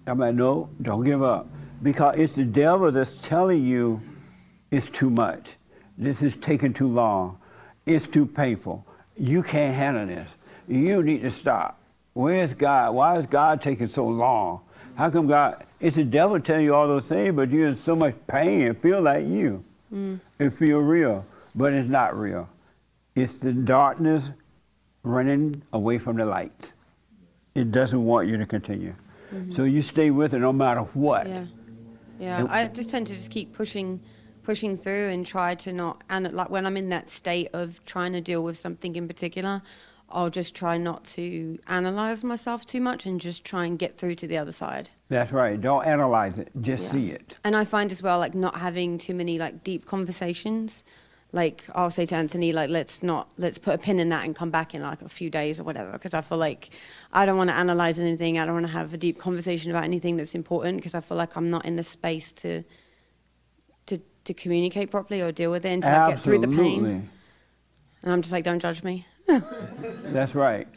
I'm like, no, don't give up. Because it's the devil that's telling you it's too much. This is taking too long. It's too painful. You can't handle this. You need to stop. Where's God? Why is God taking so long? How come God? It's the devil telling you all those things, but you're in so much pain and feel like you. It feel real, but it's not real. It's the darkness running away from the light. It doesn't want you to continue. So you stay with it no matter what. Yeah. Yeah. I just tend to just keep pushing through and try to not, and like when I'm in that state of trying to deal with something in particular, I'll just try not to analyze myself too much and just try and get through to the other side. That's right. Don't analyze it. Just Yeah. see it. And I find as well, like not having too many like deep conversations. Like I'll say to Anthony, like let's put a pin in that and come back in like a few days or whatever, because I feel like I don't want to analyze anything. I don't want to have a deep conversation about anything that's important, because I feel like I'm not in the space to communicate properly or deal with it until I get through the pain. Absolutely. And I'm just like, don't judge me. That's right.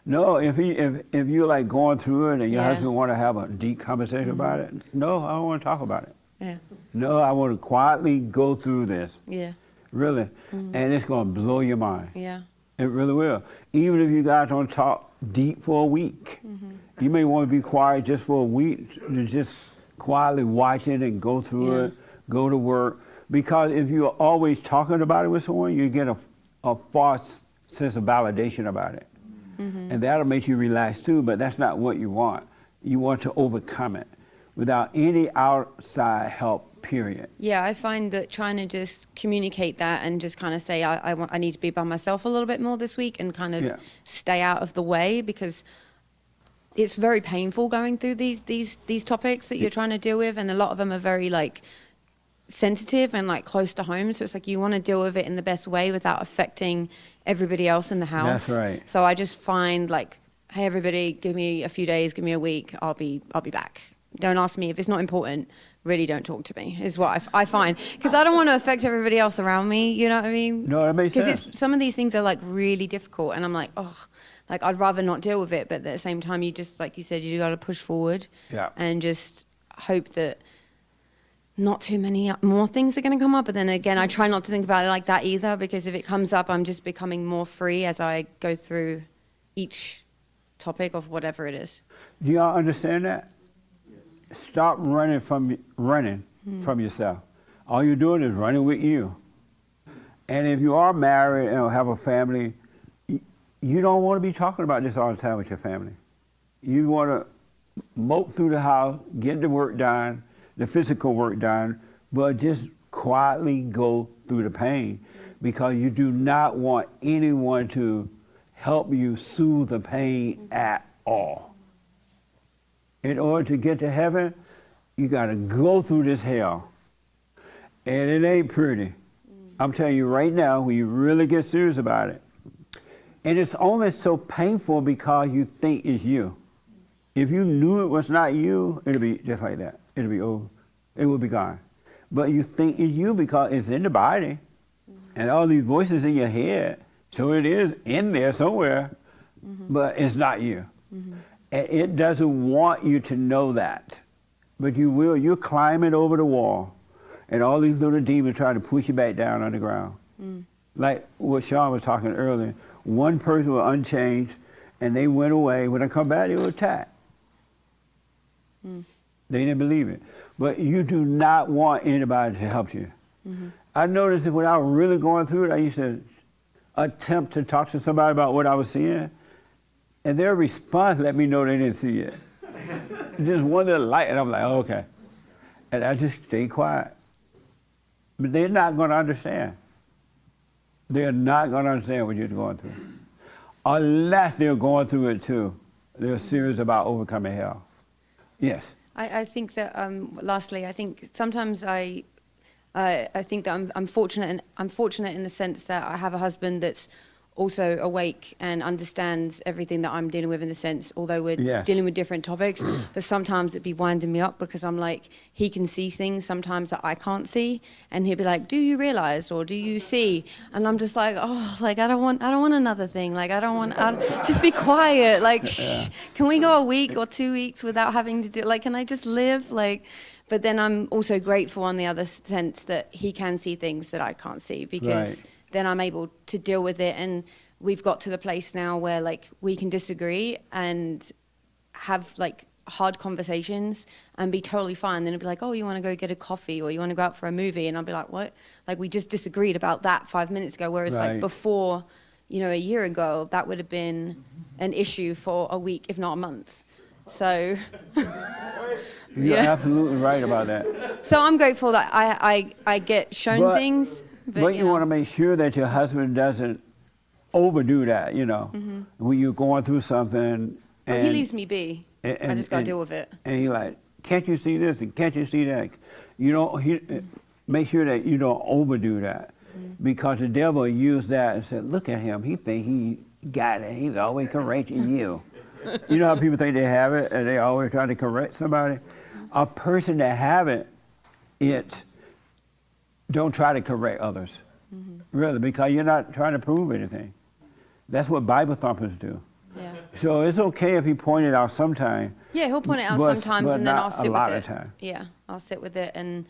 No, if you're like going through it and your Yeah. husband want to have a deep conversation about it, no, I don't want to talk about it. Yeah. No, I want to quietly go through this, Yeah. really, and it's going to blow your mind. Yeah. It really will. Even if you guys don't talk deep for a week, you may want to be quiet just for a week to just quietly watch it and go through Yeah. it, go to work. Because if you're always talking about it with someone, you get a false sense of validation about it. And that'll make you relax too, but that's not what you want. You want to overcome it without any outside help, period. Yeah, I find that trying to just communicate that and just kind of say I need to be by myself a little bit more this week and kind of Yeah. stay out of the way, because it's very painful going through these topics that you're trying to deal with, and a lot of them are very like sensitive and like close to home. So it's like you want to deal with it in the best way without affecting everybody else in the house. That's right. So I just find like, hey everybody, give me a few days, give me a week, I'll be back. Don't ask me if it's not important. Really, don't talk to me. Is what I find, because I don't want to affect everybody else around me. You know what I mean? No, that makes sense. Because some of these things are like really difficult, and I'm like, oh, like I'd rather not deal with it. But at the same time, you just, like you said, you got to push forward. Yeah. And just hope that not too many more things are going to come up. But then again, I try not to think about it like that either, because if it comes up, I'm just becoming more free as I go through each topic of whatever it is. Do y'all understand that? Stop running from yourself. All you're doing is running with you. And if you are married and have a family, you don't want to be talking about this all the time with your family. You want to mope through the house, get the work done, the physical work done, but just quietly go through the pain, because you do not want anyone to help you soothe the pain at all. In order to get to heaven, you got to go through this hell. And it ain't pretty. I'm telling you right now, when you really get serious about it. And it's only so painful because you think it's you. If you knew it was not you, it'll be just like that. It'll be over. It will be gone. but you think it's you because it's in the body, and all these voices in your head. So it is in there somewhere, but it's not you. And it doesn't want you to know that, but you will. You're climbing over the wall, and all these little demons try to push you back down on the ground. Like what Sean was talking earlier, one person was unchanged, and they went away. When they come back, they were attacked. They didn't believe it. But you do not want anybody to help you. I noticed that when I was really going through it, I used to attempt to talk to somebody about what I was seeing, and their response let me know they didn't see it. Just one little light, and I'm like, oh, okay. And I just stayed quiet. But they're not going to understand. They're not going to understand what you're going through. Unless they're going through it too. They're serious about overcoming hell. Yes. I think that, lastly, I think sometimes I think that I'm fortunate, and I'm fortunate in the sense that I have a husband that's also awake and understands everything that I'm dealing with, in the sense, although we're dealing with different topics, but sometimes it'd be winding me up because I'm like, he can see things sometimes that I can't see, and he'll be like, do you realize, or do you see? And I'm just like, oh, like, I don't want another thing. Like, just be quiet. Like, shh, can we go a week or 2 weeks without having to do, like, can I just live? Like, but then I'm also grateful on the other sense that he can see things that I can't see, because then I'm able to deal with it. And we've got to the place now where, like, we can disagree and have, like, hard conversations and be totally fine. Then it'll be like, oh, you want to go get a coffee, or you want to go out for a movie? And I'll be like, what? Like, we just disagreed about that 5 minutes ago. Whereas like before, you know, a year ago, that would have been an issue for a week, if not a month. So You're absolutely right about that. So I'm grateful that I get shown things. But you want to make sure that your husband doesn't overdo that, you know, when you're going through something. Well, he leaves me be. I just got to deal with it. And he's like, can't you see this and can't you see that? You don't, make sure that you don't overdo that. Because the devil used that and said, look at him, he think he got it. He's always correcting you. You know how people think they have it and they always try to correct somebody? A person that haven't it, don't try to correct others, really, because you're not trying to prove anything. That's what Bible thumpers do. Yeah. So it's okay if he point it out sometime. Yeah, he'll point it out sometimes, and then I'll sit with it. A lot of time. Yeah, I'll sit with it and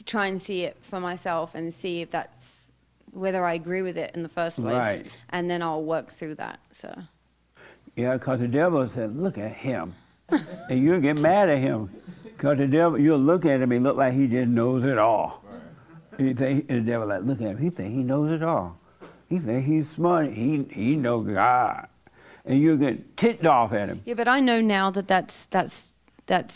try and see it for myself and see if that's whether I agree with it in the first place. Right. And then I'll work through that. So. Yeah, because the devil said, look at him. And you'll get mad at him. Because the devil, you'll look at him and look like he just knows it all. And the devil like, look at him, he think he knows it all. He think he's smart, he knows God. And you get ticked off at him. Yeah, but I know now that that's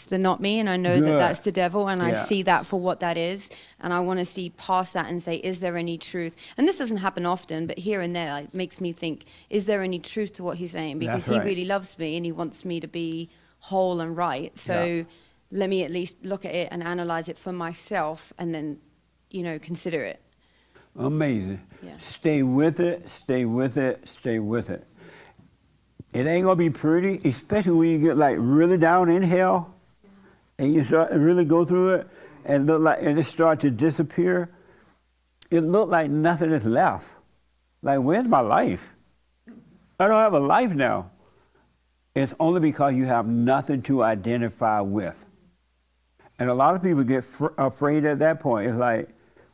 the not me, and I know that that's the devil, and I see that for what that is, and I want to see past that and say, is there any truth? And this doesn't happen often, but here and there, it makes me think, is there any truth to what he's saying? Because he really loves me, and he wants me to be whole and right. So let me at least look at it and analyze it for myself, and then, you know, consider it. Amazing. Yeah. Stay with it, stay with it, stay with it. It ain't gonna be pretty, especially when you get like really down in hell and you start to really go through it and look like, and it starts to disappear. It looked like nothing is left. Like, where's my life? I don't have a life now. It's only because you have nothing to identify with. And a lot of people get afraid at that point. It's like,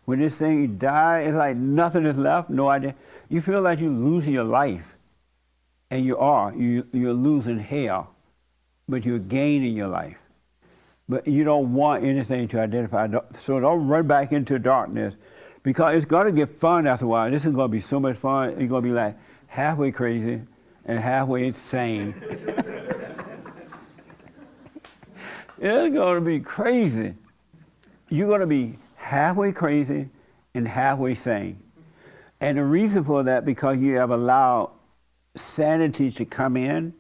when this thing dies, it's like nothing is left, no idea. You feel like you're losing your life. And you are. You're losing hell, but you're gaining your life. But you don't want anything to identify. So don't run back into darkness, because it's going to get fun after a while. This is going to be so much fun. You're going to be like halfway crazy and halfway insane. It's going to be crazy. You're going to be halfway crazy and halfway sane. And the reason for that, because you have allowed sanity to come in,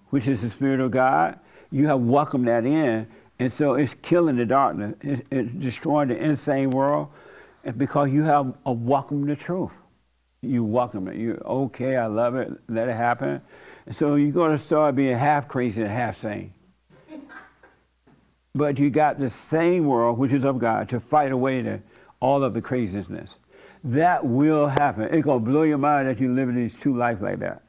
which is the Spirit of God. You have welcomed that in, and so it's killing the darkness. It's destroying the insane world, and because you have welcomed the truth. You welcome it. You okay, I love it, let it happen. And so you're going to start being half crazy and half sane. but you got the same world, which is of God, to fight away all of the craziness. That will happen. It's going to blow your mind that you live in these two lives like that.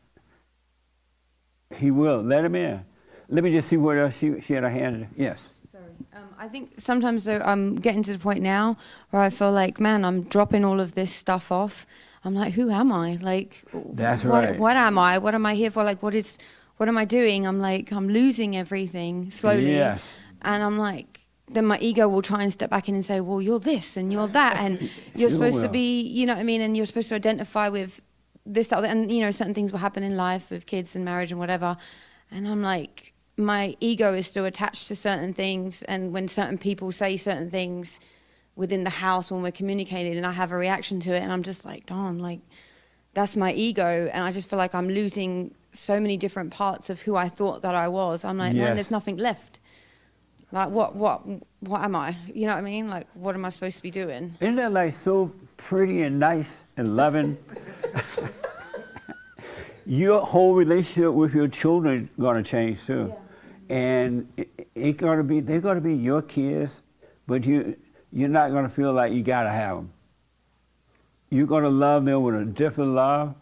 He will. Let him in. Let me just see what else she had her hand in. Yes. Sorry. I think sometimes though, I'm getting to the point now where I feel like, man, I'm dropping all of this stuff off. I'm like, who am I? Like, That's right. What am I? What am I here for? Like, what am I doing? I'm like, I'm losing everything slowly. Yes. And I'm like, then my ego will try and step back in and say, well, you're this and you're that. And you're You supposed to will. be, you know what I mean? And you're supposed to identify with this, that, and, you know, certain things will happen in life with kids and marriage and whatever. And I'm like, my ego is still attached to certain things. And when certain people say certain things within the house when we're communicating and I have a reaction to it, and I'm just like, darn, like, that's my ego. And I just feel like I'm losing so many different parts of who I thought that I was. I'm like, man, Yes. there's nothing left. Like, what am I? You know what I mean? Like, what am I supposed to be doing? Isn't that like so pretty and nice and loving? Your whole relationship with your children gonna change too, and they're gonna be your kids, but you're not gonna feel like you gotta have them. You're gonna love them with a different love,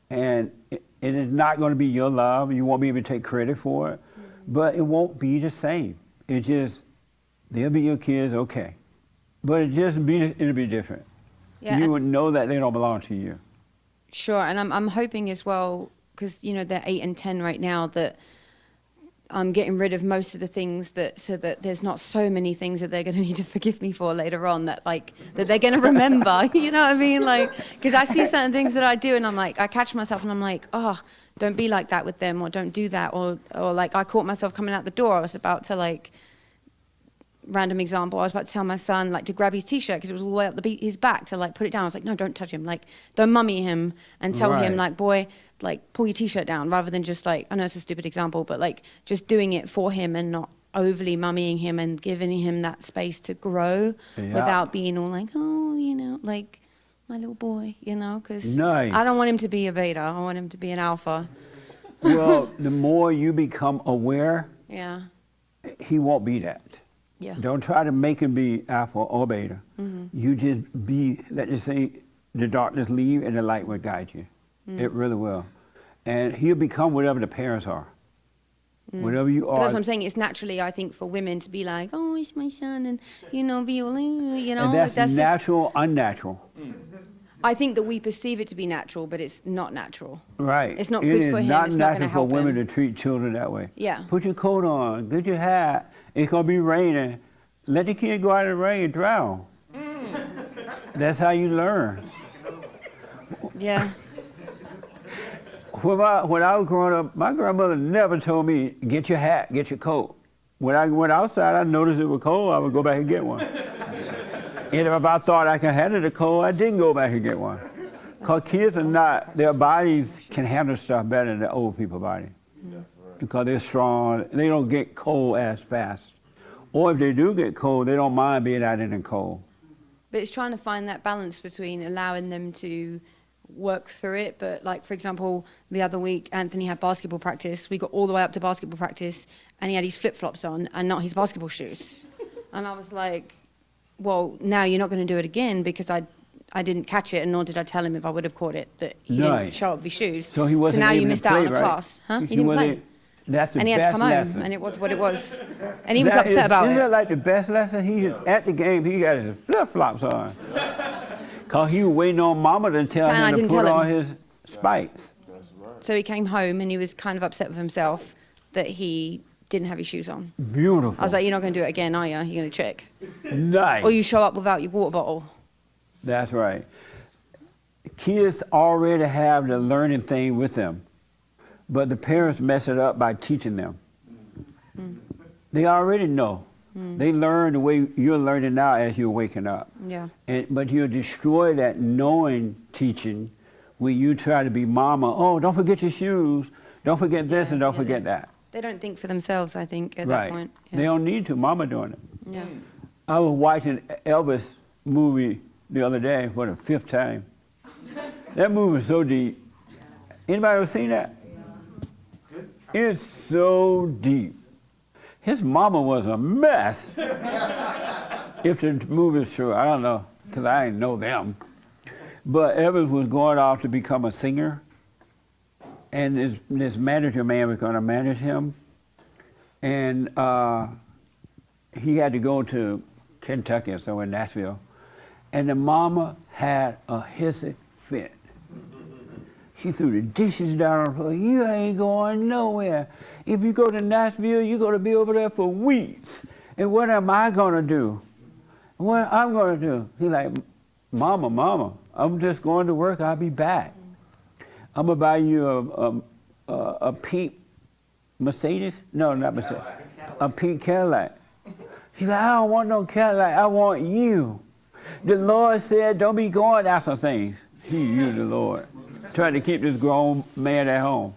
and it is not gonna be your love. You won't be able to take credit for it, but it won't be the same. It just they'll be your kids, okay, but it'll be different. Yeah, You and- would know that they don't belong to you. Sure, and I'm hoping as well, because you know they're 8 and 10 right now, that I'm getting rid of most of the things so that there's not so many things that they're going to need to forgive me for later on that they're going to remember. You know what I mean? Like, because I see certain things that I do, and I'm like, I catch myself, and I'm like, oh, don't be like that with them, or don't do that, or like I caught myself coming out the door. I was about to like. Random example, I was about to tell my son like to grab his t-shirt because it was all the way up his back to like put it down. I was like, no, don't touch him, like don't mummy him, and tell him Right. like, boy, like pull your t-shirt down, rather than just like, I know it's a stupid example, but like just doing it for him and not overly mummying him and giving him that space to grow Yeah. without being all like, oh, you know, like my little boy, you know, because Nice. I don't want him to be a beta, I want him to be an alpha. Well, the more you become aware, Yeah. he won't be that. Yeah. Don't try to make him be alpha or beta. You just let us say, the darkness leave and the light will guide you. It really will. And he'll become whatever the parents are. Whatever you But are. that's what I'm saying. It's naturally, I think, for women to be like, "Oh, it's my son," and you know, be all, you know. And that's just- natural, unnatural. I think that we perceive it to be natural, but it's not natural. Right. It's not It good is for him, not it's not gonna natural help for women him. to treat children that way. Yeah. Put your coat on, get your hat. It's gonna be raining. Let the kid go out in the rain and drown. That's how you learn. Yeah. When I was growing up, my grandmother never told me, get your hat, get your coat. When I went outside, I noticed it was cold, I would go back and get one. And if I thought I could handle the cold, I didn't go back and get one. Because kids are not, their bodies can handle stuff better than the old people's body. Because they're strong, they don't get cold as fast. Or if they do get cold, they don't mind being out in the cold. But it's trying to find that balance between allowing them to work through it. But like, for example, the other week, Anthony had basketball practice. We got all the way up to basketball practice, and he had his flip-flops on and not his basketball shoes. And I was like, well, now you're not going to do it again because I didn't catch it, and nor did I tell him if I would have caught it that he didn't Right. show up with his shoes. So he wasn't now able you to missed out play, on a right? class. Huh? He didn't play. wasn't- That's the And he best had to come lesson. home, and it was what it was. And he was That upset about isn't it. that like the best lesson? He is at the game, he got his flip-flops on. Because he was waiting on mama to tell And I him to didn't put tell on him. his spikes. So he came home, and he was kind of upset with himself that he didn't have his shoes on. Beautiful. I was like, you're not going to do it again, are you? You're going to check. Nice. Or you show up without your water bottle. That's right. Kids already have the learning thing with them, but the parents mess it up by teaching them. They already know. They learn the way you're learning now as you're waking up. Yeah. But you'll destroy that knowing teaching when you try to be mama. Oh, don't forget your shoes. Don't forget this and don't forget that. They don't think for themselves, I think, at Right. that point. They don't need to. Mama doing it. Yeah. I was watching Elvis movie the other day for the 5th time. That movie is so deep. Anybody ever seen that? It's so deep. His mama was a mess. If the movie's true, I don't know, because I didn't know them. But Elvis was going off to become a singer, and this manager man was going to manage him, and he had to go to Kentucky or somewhere, Nashville, and the mama had a hissy fit. She threw the dishes down on the floor. You ain't going nowhere. If you go to Nashville, you're going to be over there for weeks. And what am I going to do? What I'm going to do? He's like, Mama, I'm just going to work. I'll be back. I'm going to buy you a pink Mercedes. No, not Mercedes. A pink Cadillac. She's like, I don't want no Cadillac. I want you. The Lord said, don't be going after things. You, the Lord. Trying to keep this grown man at home.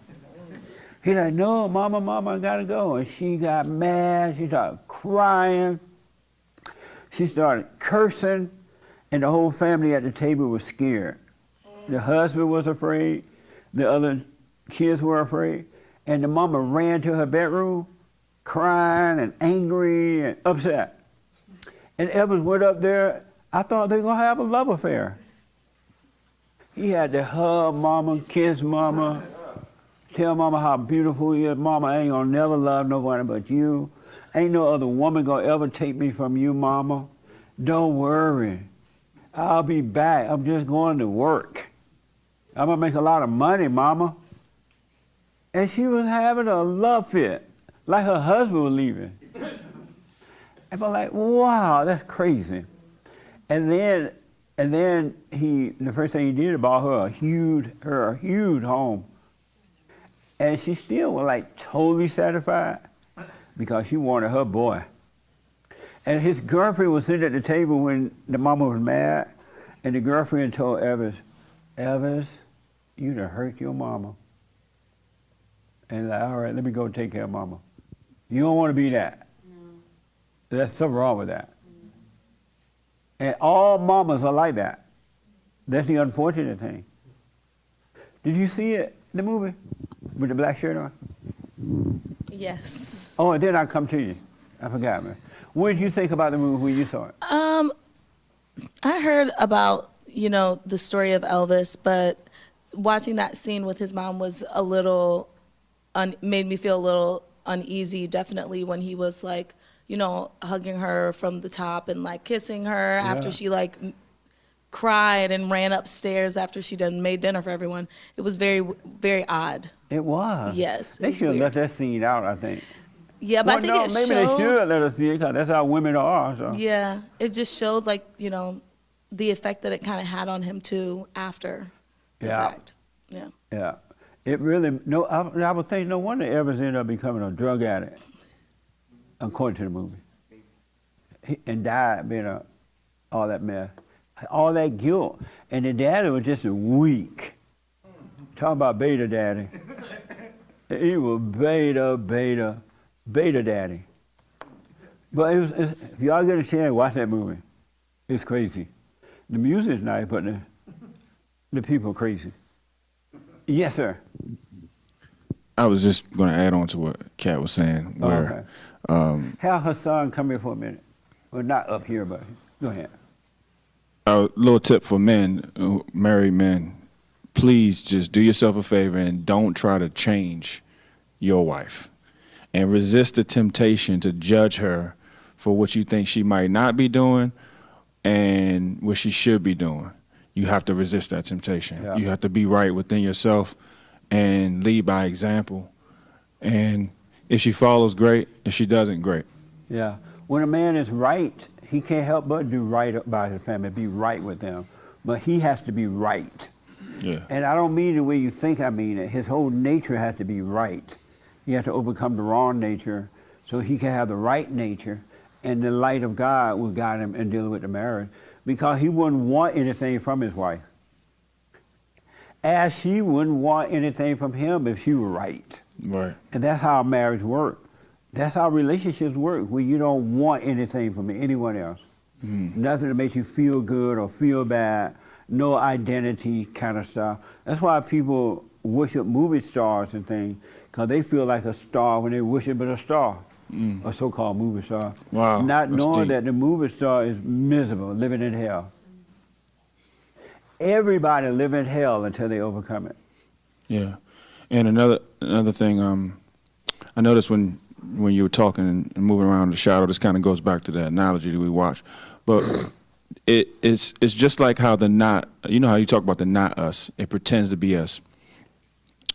He's like, no, Mama, I gotta go. And she got mad. She started crying. She started cursing. And the whole family at the table was scared. The husband was afraid. The other kids were afraid. And the mama ran to her bedroom, crying and angry and upset. And Elvis went up there. I thought they were gonna have a love affair. He had to hug mama, kiss mama, tell mama how beautiful he is. Mama, I ain't gonna never love nobody but you. Ain't no other woman gonna ever take me from you, mama. Don't worry. I'll be back. I'm just going to work. I'm gonna make a lot of money, mama. And she was having a love fit, like her husband was leaving. And I'm like, wow, that's crazy. And then the first thing he did was bought her a huge home. And she still was like totally satisfied because she wanted her boy. And his girlfriend was sitting at the table when the mama was mad, and the girlfriend told Elvis, you done hurt your mama. And like, all right, let me go take care of mama. You don't want to be that. No. There's something wrong with that. And all mamas are like that. That's the unfortunate thing. Did you see it, the movie, with the black shirt on? Yes. Oh, and then I come to you. I forgot, man. What did you think about the movie when you saw it? I heard about, the story of Elvis, but watching that scene with his mom was a little, made me feel a little uneasy, definitely, when he was like, hugging her from the top and like kissing her after she like cried and ran upstairs after she done made dinner for everyone. It was very, very odd. It was. Yes. They should have let that scene out, I think. Yeah, but I think it maybe showed. they should let us see it because that's how women are. So. Yeah, it just showed like, the effect that it kind of had on him too after the fact. Yeah. Yeah. It really, I would think no wonder Elvis ended up becoming a drug addict, according to the movie. And died being all that mess. All that guilt. And the daddy was just weak. Talk about beta daddy. He was beta daddy. But if y'all get a chance, watch that movie. It's crazy. The music's nice, but the people are crazy. Yes, sir. I was just going to add on to what Kat was saying. Where, have her son come here for a minute. Well, not up here, but go ahead. A little tip for men, married men, please just do yourself a favor and don't try to change your wife. And resist the temptation to judge her for what you think she might not be doing and what she should be doing. You have to resist that temptation. Yeah. You have to be right within yourself and lead by example. And if she follows, great. If she doesn't, great. Yeah. When a man is right, he can't help but do right by his family, be right with them. But he has to be right. Yeah. And I don't mean the way you think I mean it. His whole nature has to be right. He has to overcome the wrong nature so he can have the right nature, and the light of God will guide him in dealing with the marriage, because he wouldn't want anything from his wife, as she wouldn't want anything from him if she were right. Right. And that's how marriage works. That's how relationships work, where you don't want anything from anyone else. Mm-hmm. Nothing that makes you feel good or feel bad, no identity kind of stuff. That's why people worship movie stars and things, because they feel like a star when they worship a star. a so-called movie star. Wow, Not that's knowing deep. that the movie star is miserable, living in hell. Everybody live in hell until they overcome it. Yeah, and another thing, I noticed when you were talking and moving around the shadow, this kind of goes back to the analogy that we watched, but it's just like how the not, you know how you talk about the not us, it pretends to be us,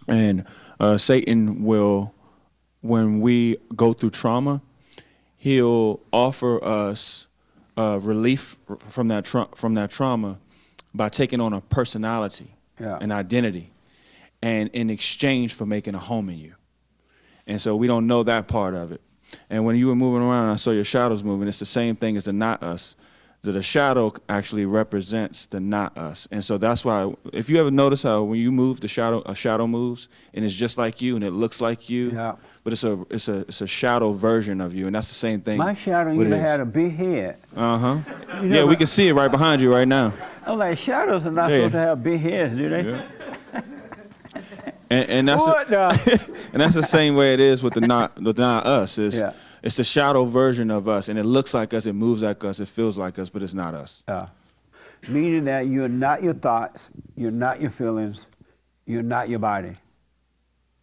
and Satan will, when we go through trauma, he'll offer us relief from that trauma by taking on a personality, an identity, and in exchange for making a home in you. And so we don't know that part of it. And when you were moving around, I saw your shadows moving. It's the same thing as the not us. That the shadow actually represents the not us. And so that's why, if you ever notice how when you move, a shadow moves, and it's just like you, and it looks like you, but it's a shadow version of you, and that's the same thing. My shadow even had a big head. Yeah, we can see it right behind you right now. I'm like, shadows are not supposed to have big heads, do they? Yeah. And that's and that's the same way it is with the not us. It's the shadow version of us, and it looks like us, it moves like us, it feels like us, but it's not us. Meaning that you're not your thoughts, you're not your feelings, you're not your body.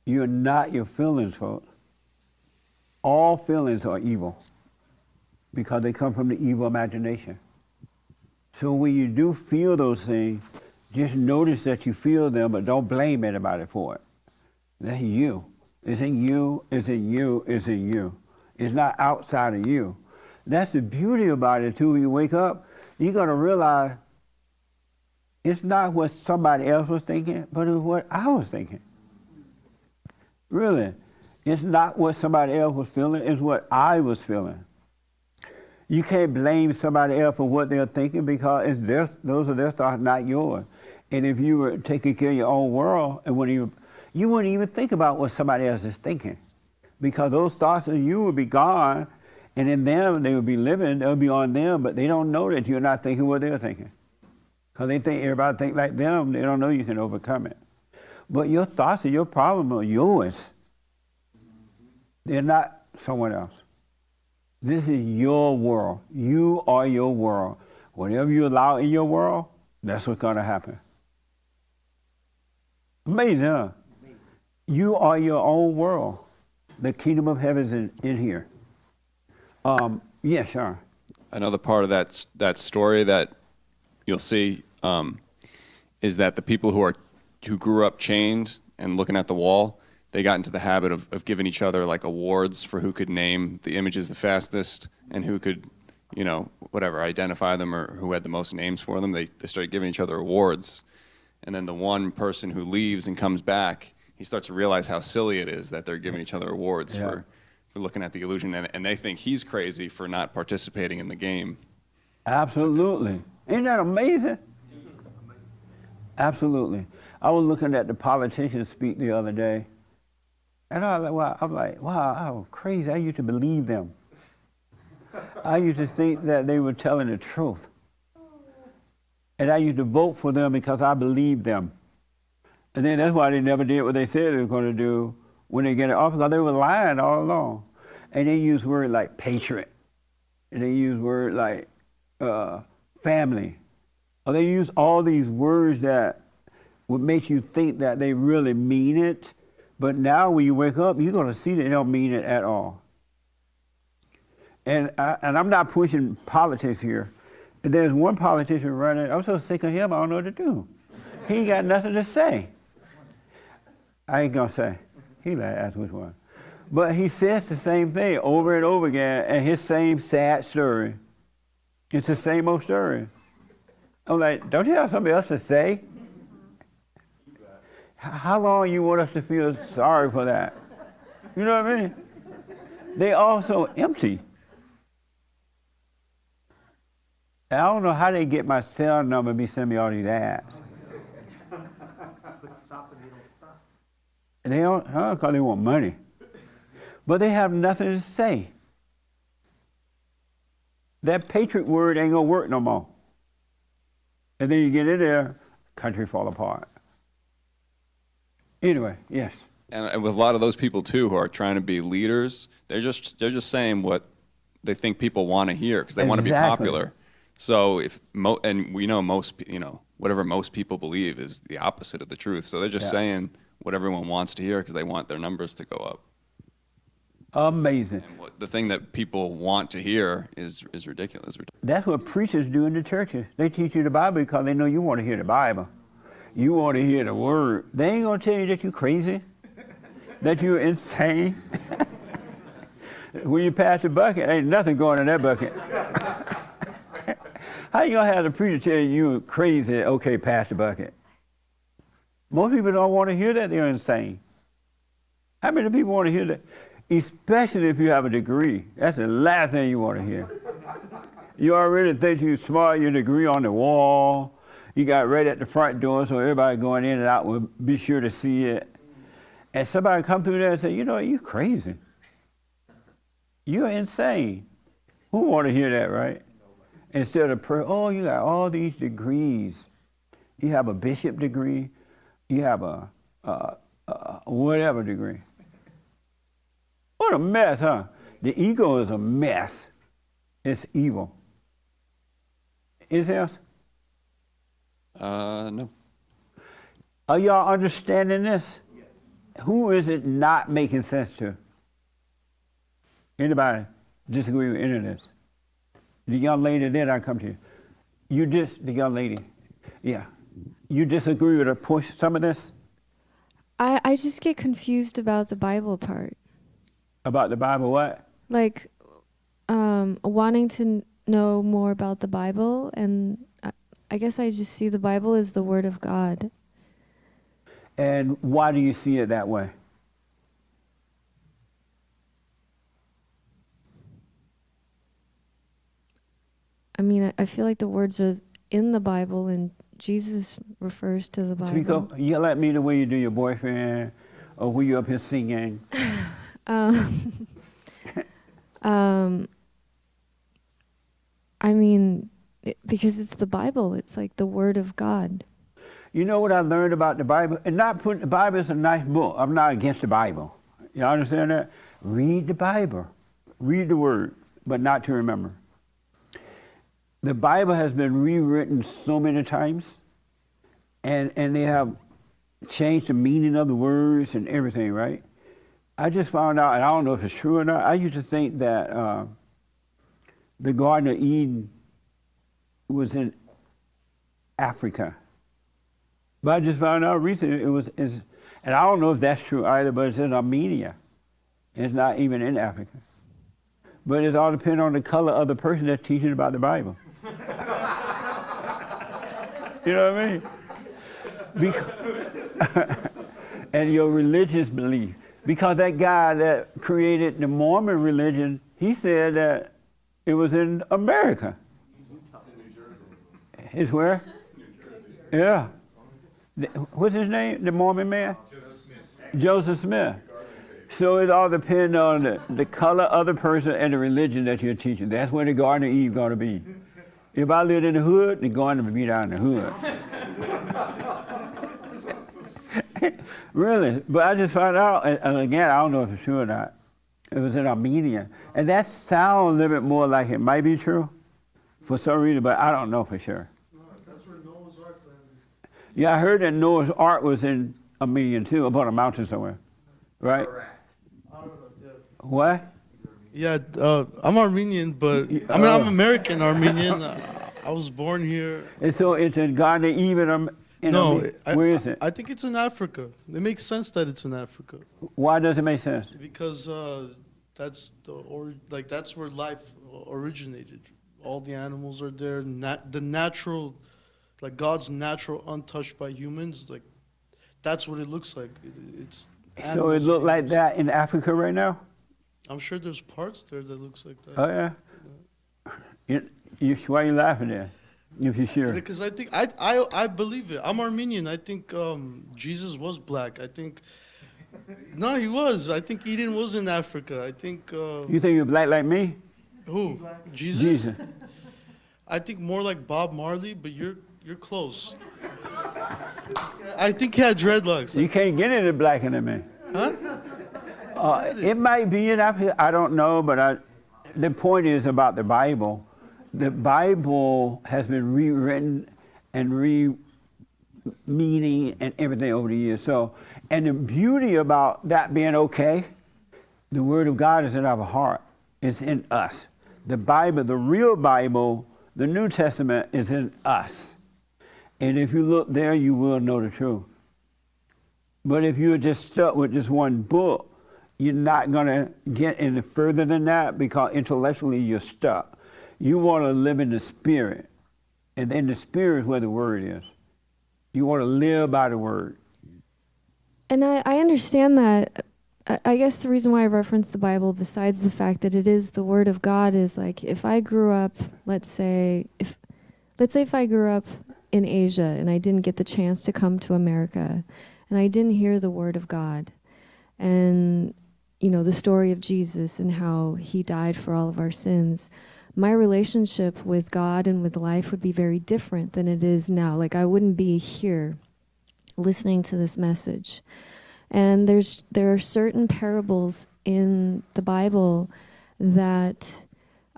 You're not your feelings, folks. All feelings are evil because they come from the evil imagination. So when you do feel those things, just notice that you feel them, but don't blame anybody for it. That's you. It's in you, it's in you, it's in you. It's not outside of you. That's the beauty about it, too. When you wake up, you're going to realize it's not what somebody else was thinking, but it's what I was thinking. Really. It's not what somebody else was feeling, it's what I was feeling. You can't blame somebody else for what they're thinking because it's those are their thoughts, not yours. And if you were taking care of your own world, you wouldn't even think about what somebody else is thinking. Because those thoughts of you would be gone, and in them, they would be living, they'll be on them, but they don't know that you're not thinking what they're thinking. Because they think everybody think like them, they don't know you can overcome it. But your thoughts and your problem are yours. They're not someone else. This is your world. You are your world. Whatever you allow in your world, that's what's going to happen. Amazing, huh? You are your own world. The kingdom of heaven is in here. Yes, sir. Another part of that story that you'll see is that the people who grew up chained and looking at the wall, they got into the habit of giving each other like awards for who could name the images the fastest and who could, identify them or who had the most names for them. They started giving each other awards. And then the one person who leaves and comes back, he starts to realize how silly it is that they're giving each other awards for looking at the illusion, and they think he's crazy for not participating in the game. Absolutely. Isn't that amazing? Absolutely. I was looking at the politicians speak the other day, and I was like, wow, I'm crazy. I used to believe them. I used to think that they were telling the truth. And I used to vote for them because I believed them. And then that's why they never did what they said they were going to do when they get in office, because they were lying all along. And they use words like patriot, and they use words like family. Or they use all these words that would make you think that they really mean it. But now when you wake up, you're going to see they don't mean it at all. And I'm not pushing politics here. And there's one politician running, I'm so sick of him, I don't know what to do. He ain't got nothing to say. I ain't gonna say. He asked which one. But he says the same thing over and over again, and his same sad story. It's the same old story. I'm like, don't you have something else to say? How long you want us to feel sorry for that? You know what I mean? They all so empty. And I don't know how they get my cell number and be sending me all these ads. And they don't, because they want money. But they have nothing to say. That patriot word ain't gonna work no more. And then you get in there, country fall apart. Anyway, yes. and with a lot of those people too who are trying to be leaders, they're just saying what they think people want to hear because they want to be Exactly. popular. So and we know whatever most people believe is the opposite of the truth. So they're just saying what everyone wants to hear because they want their numbers to go up. Amazing. And the thing that people want to hear is ridiculous. That's what preachers do in the churches. They teach you the Bible because they know you want to hear the Bible. You want to hear the word. They ain't going to tell you that you're crazy, that you're insane. When you pass the bucket, ain't nothing going in that bucket. How you going to have the preacher tell you you're crazy, okay, pass the bucket? Most people don't want to hear that they're insane. How many people want to hear that? Especially if you have a degree. That's the last thing you want to hear. You already think you're smart, your degree on the wall. You got right at the front door so everybody going in and out will be sure to see it. And somebody come through there and say, you know, you're crazy. You're insane. Who want to hear that, right? Instead of, oh, you got all these degrees. You have a bishop degree. You have a whatever degree. What a mess, huh? The ego is a mess. It's evil. Anything else? No. Are y'all understanding this? Yes. Who is it not making sense to? Anybody disagree with any of this? The young lady, then I come to you. The young lady, yeah. You disagree with some of this? I just get confused about the Bible part. About the Bible what? Like wanting to know more about the Bible, and I guess I just see the Bible as the Word of God. And why do you see it that way? I mean, I feel like the words are in the Bible, and Jesus refers to the Bible. Yell at me the way you do your boyfriend, or when you up here singing. I mean, because it's the Bible. It's like the Word of God. You know what I learned about the Bible? And the Bible is a nice book. I'm not against the Bible. You understand that? Read the Bible. Read the Word, but not to remember. The Bible has been rewritten so many times, and they have changed the meaning of the words and everything, right? I just found out, and I don't know if it's true or not, I used to think that the Garden of Eden was in Africa. But I just found out recently and I don't know if that's true either, but it's in Armenia. It's not even in Africa. But it all depends on the color of the person that's teaching about the Bible. You know what I mean? And your religious belief. Because that guy that created the Mormon religion, he said that it was in America. It's in New Jersey. It's where? New Jersey. Yeah. What's his name, the Mormon man? Joseph Smith. Joseph Smith. So it all depends on the color of the person and the religion that you're teaching. That's where the Garden of Eve going to be. If I lived in the hood, the garden would be down in the hood. Really, but I just found out, and again, I don't know if it's true or not. It was in Armenia. And that sounds a little bit more like it might be true for some reason, but I don't know for sure. That's where Noah's Ark landed. Yeah, I heard that Noah's Ark was in Armenia too, up on a mountain somewhere, right? I don't know, yeah. What? Yeah, I'm Armenian, but I mean, I'm American Armenian. I was born here. And so it's in Garden of Eden in Armenia. Where is it? I think it's in Africa. It makes sense that it's in Africa. Why does it make sense? Because that's that's where life originated. All the animals are there. The natural, like God's natural, untouched by humans. Like that's what it looks like. It's. So it look like that in Africa right now? I'm sure there's parts there that looks like that. Oh yeah. Why are you laughing there? If you're sure. Because I think I believe it. I'm Armenian. I think Jesus was black. I think no, he was. I think Eden was in Africa. I think. You think you're black like me? Who? Jesus. Jesus. I think more like Bob Marley, but you're close. I think he had dreadlocks. You can't get any blacker than me. It might be enough. I don't know, but the point is about the Bible. The Bible has been rewritten and re-meaning and everything over the years. So, and the beauty about that being okay, the Word of God is in our heart. It's in us. The Bible, the real Bible, the New Testament is in us. And if you look there, you will know the truth. But if you're just stuck with just one book, you're not going to get any further than that because intellectually you're stuck. You want to live in the Spirit. And in the Spirit is where the Word is. You want to live by the Word. And I understand that. I guess the reason why I reference the Bible, besides the fact that it is the Word of God, is like if I grew up, let's say if I grew up in Asia and I didn't get the chance to come to America and I didn't hear the Word of God and, you know, the story of Jesus and how he died for all of our sins, my relationship with God and with life would be very different than it is now. Like I wouldn't be here listening to this message. And there are certain parables in the Bible that,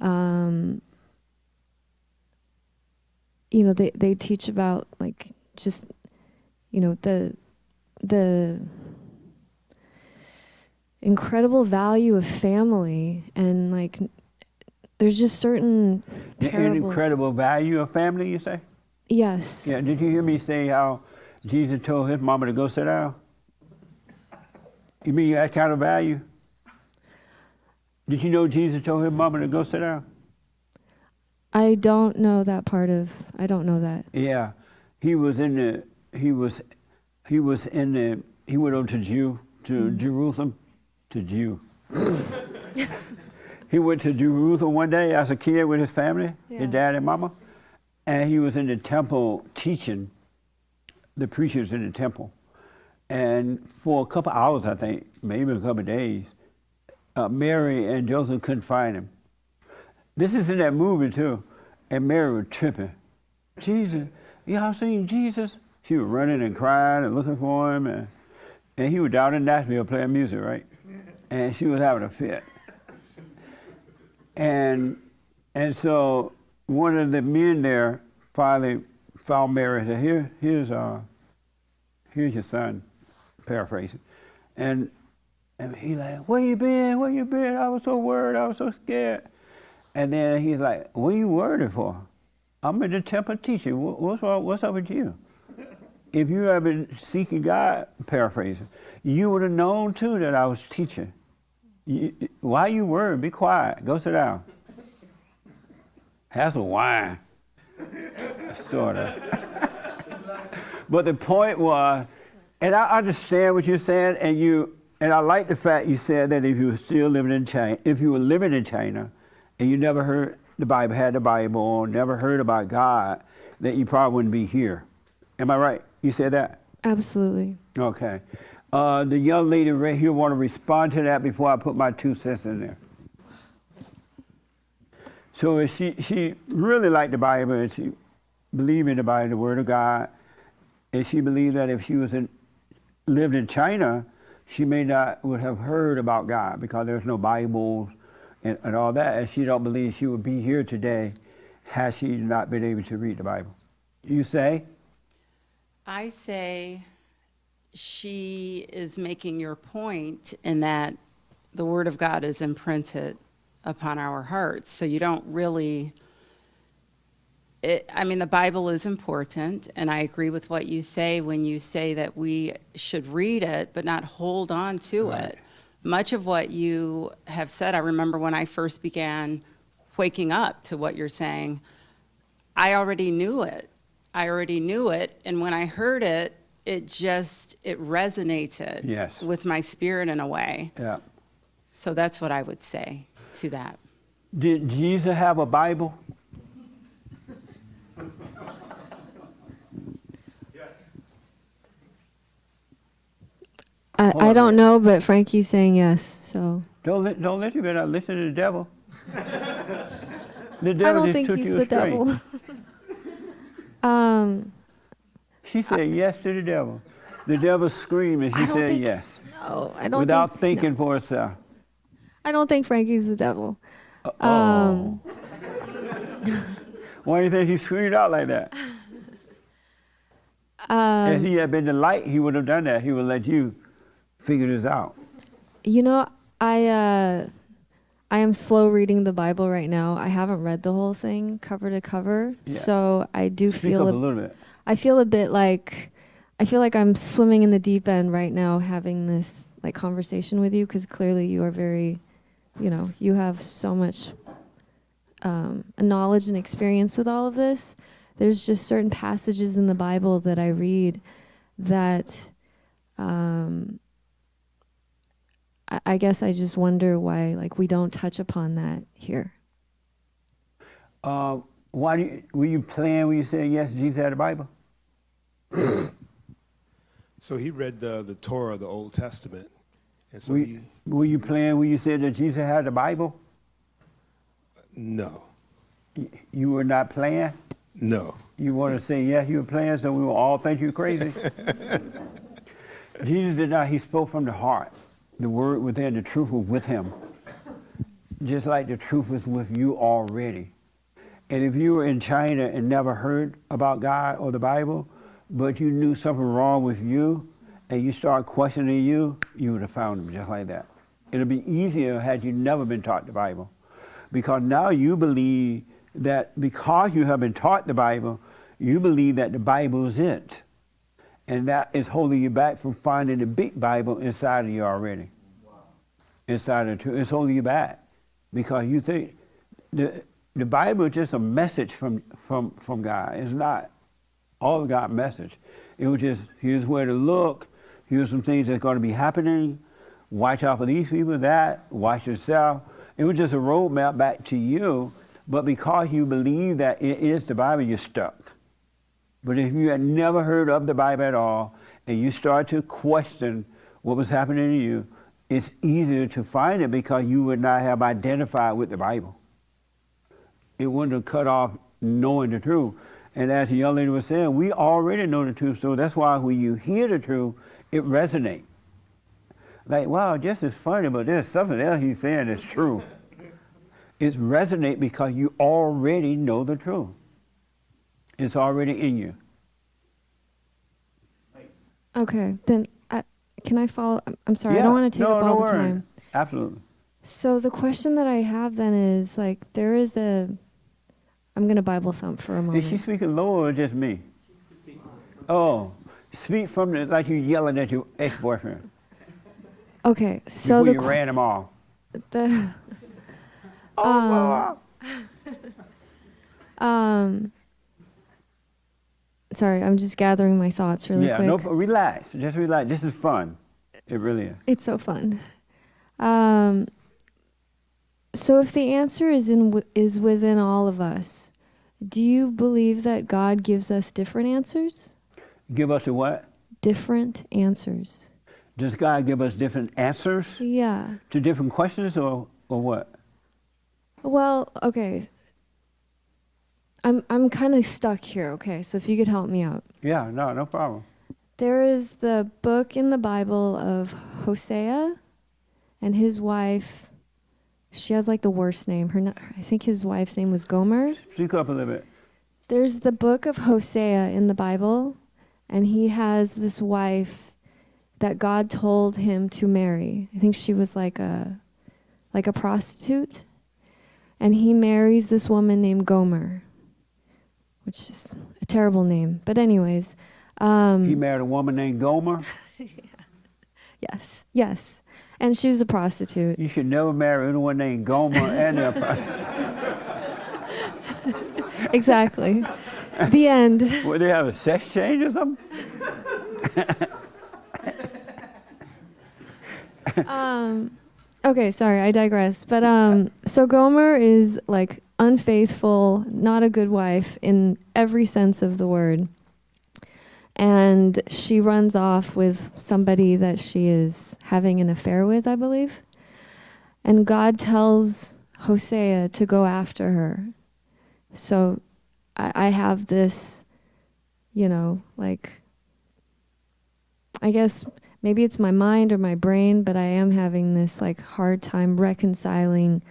you know, they teach about like just, you know, the incredible value of family and like there's just certain parables. The incredible value of family, you say? Yes. Yeah. Did you hear me say how Jesus told his mama to go sit down? You mean that kind of value? Did you know Jesus told his mama to go sit down? I don't know that part of. I don't know that. Yeah, he went over to Jerusalem, He went to Jerusalem one day as a kid with his family, his dad and mama, and he was in the temple teaching the preachers in the temple. And for a couple hours, I think, maybe a couple of days, Mary and Joseph couldn't find him. This is in that movie too. And Mary was tripping. Jesus, y'all seen Jesus? She was running and crying and looking for him. And he was down in Nashville playing music, right? And she was having a fit. And so one of the men there finally found Mary and said, here's your son, paraphrasing. And he like, where you been? Where you been? I was so worried. I was so scared. And then he's like, what are you worried for? I'm in the temple teaching. What's up with you? If you had been seeking God, paraphrasing, you would have known too that I was teaching. Why are you worried? Be quiet. Go sit down. Have some wine. Sort of. But the point was, and I understand what you're saying, and I like the fact you said that if you were still living in China, if you were living in China, and you never heard the Bible, had the Bible, or never heard about God, that you probably wouldn't be here. Am I right? You said that? Absolutely. Okay. The young lady right here want to respond to that before I put my 2 cents in there. So if she really liked the Bible, and she believed in the Bible, the Word of God, and she believed that if she lived in China, she would have heard about God because there's no Bibles and all that, and she don't believe she would be here today had she not been able to read the Bible. You say? I say she is making your point in that the Word of God is imprinted upon our hearts. So you don't really, the Bible is important, and I agree with what you say when you say that we should read it, but not hold on to it. Much of what you have said, I remember when I first began waking up to what you're saying, I already knew it. And when I heard it, it resonated with my spirit in a way. Yeah. So that's what I would say to that. Did Jesus have a Bible? I don't know, but Franky's saying yes, so. Don't let you better listen to the devil. The devil I don't just think took he's you the astray. devil. She said yes to the devil. The devil screamed and she said yes. No, I don't without think, thinking no. for herself. I don't think Franky's the devil. Why do you think he screamed out like that? If he had been the light, he would have done that. He would let you figure this out. You know, I am slow reading the Bible right now. I haven't read the whole thing cover to cover, so I do Speak feel up a little bit. I feel a bit like I'm swimming in the deep end right now, having this like conversation with you, because clearly you are very, you have so much knowledge and experience with all of this. There's just certain passages in the Bible that I read that I guess I just wonder why we don't touch upon that here. Were you playing when you said yes, Jesus had the Bible? So he read the Torah, the Old Testament. And so were you playing when you said that Jesus had the Bible? No. You were not playing? No. You want to say yes, you were playing, so we will all think you crazy? Jesus did not. He spoke from the heart. The word within, the truth was with him. Just like the truth was with you already. And if you were in China and never heard about God or the Bible, but you knew something wrong with you, and you start questioning you would have found him just like that. It'd be easier had you never been taught the Bible. Because now you believe that because you have been taught the Bible, you believe that the Bible is it. And that is holding you back from finding the big Bible inside of you already. Wow. Inside of the truth. It's holding you back. Because you think the Bible is just a message from God. It's not all of God's message. It was just, here's where to look, here's some things that's going to be happening, watch out for these people, that, watch yourself. It was just a roadmap back to you, but because you believe that it is the Bible, you're stuck. But if you had never heard of the Bible at all, and you start to question what was happening to you, it's easier to find it because you would not have identified with the Bible. It wouldn't have cut off knowing the truth. And as the young lady was saying, we already know the truth, so that's why when you hear the truth, it resonates. Like, wow, just as funny, but there's something else he's saying that's true. It resonates because you already know the truth. It's already in you. Okay, then can I follow? I'm sorry, I don't want to take up all the time. Absolutely. So the question that I have then is, there is I'm going to Bible thump for a moment. Is she speaking low or just me? Oh, speak from like you yelling at your ex-boyfriend. Okay, so before you ran him off. Sorry, I'm just gathering my thoughts really quick. Yeah, relax. Just relax. This is fun. It really is. It's so fun. So if the answer is within all of us, do you believe that God gives us different answers? Give us a what? Different answers. Does God give us different answers? Yeah. To different questions or what? Well, okay. I'm kind of stuck here, okay? So if you could help me out. Yeah, no problem. There is the book in the Bible of Hosea and his wife. She has the worst name. I think his wife's name was Gomer. Speak up a little bit. There's the book of Hosea in the Bible, and he has this wife that God told him to marry. I think she was like a prostitute. And he marries this woman named Gomer, which is a terrible name. But anyways. He married a woman named Gomer? Yes. And she was a prostitute. You should never marry anyone named Gomer and a prostitute. Exactly. The end. Would they have a sex change or something? Okay, sorry, I digress. But so Gomer is unfaithful, not a good wife in every sense of the word. And she runs off with somebody that she is having an affair with, I believe. And God tells Hosea to go after her. So I have this, I guess maybe it's my mind or my brain, but I am having this like hard time reconciling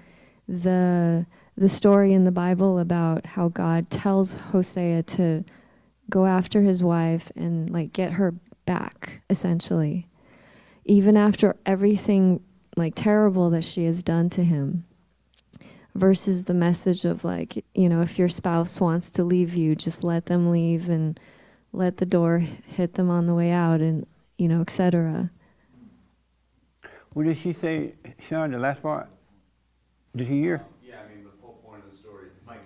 the story in the Bible about how God tells Hosea to go after his wife and like get her back, essentially, even after everything like terrible that she has done to him, versus the message of like, you know, if your spouse wants to leave you, just let them leave and let the door hit them on the way out, and you know, etc. What did she say, Sean, the last part? Did you hear? Yeah, I mean, the whole point of the story is Mike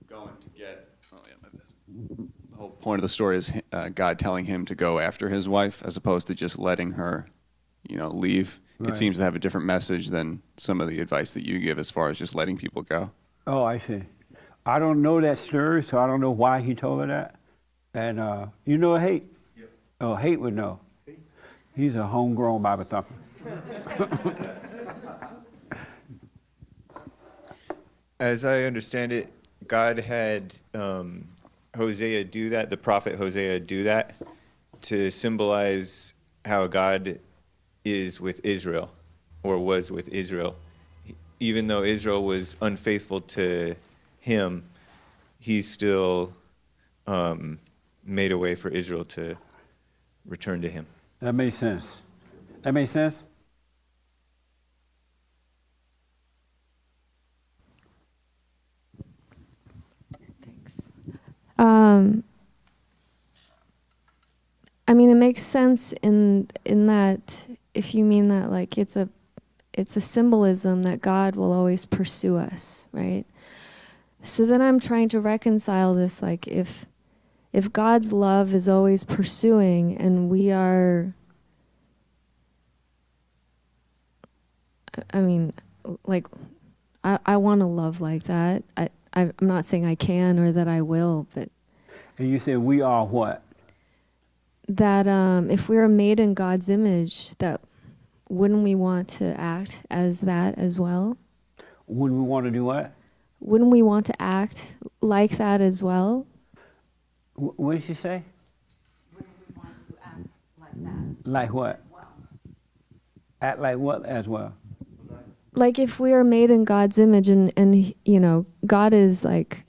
going to get. Oh, yeah, my bad. The whole point of the story is God telling him to go after his wife, as opposed to just letting her, you know, leave. Right. It seems to have a different message than some of the advice that you give as far as just letting people go. Oh, I see. I don't know that story, so I don't know why he told her that. And you know Hake? Yep. Oh, Hake would know. He's a homegrown Bible thumper. As I understand it, God had Hosea do that, the prophet Hosea do that, to symbolize how God is with Israel, or was with Israel. Even though Israel was unfaithful to him, he still made a way for Israel to return to him. That makes sense. That makes sense? Thanks. I mean, it makes sense in that, if you mean that like it's a symbolism that God will always pursue us, right? So then I'm trying to reconcile this, like if God's love is always pursuing and we are, I mean, like, I want to love like that. I'm not saying I can or that I will, but. And you said we are what? That if we are made in God's image, that wouldn't we want to act as that as well? Wouldn't we want to do what? Wouldn't we want to act like that as well? What did she say? Wouldn't we want to act like that? Like what? as well? Act like what as well? Like if we are made in God's image and you know, God is like...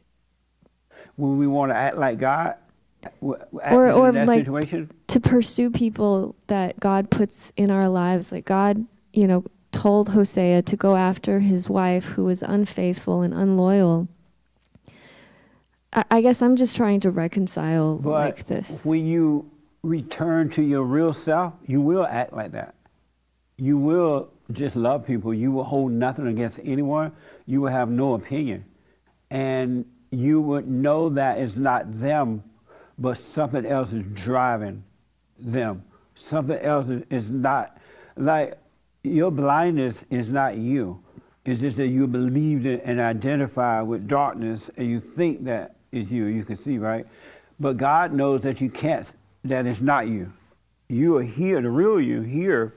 Would we want to act like God? Or in that like situation? To pursue people that God puts in our lives. Like God, you know, told Hosea to go after his wife who was unfaithful and unloyal. I guess I'm just trying to reconcile But like this. when you return to your real self, you will act like that. You will just love people. You will hold nothing against anyone. You will have no opinion. And you would know that it's not them, but something else is driving them. Something else is not, like your blindness is not you. It's just that you believed it and identify with darkness and you think that is you. You can see, right? But God knows that you can't, that it's not you. You are here, the real you here,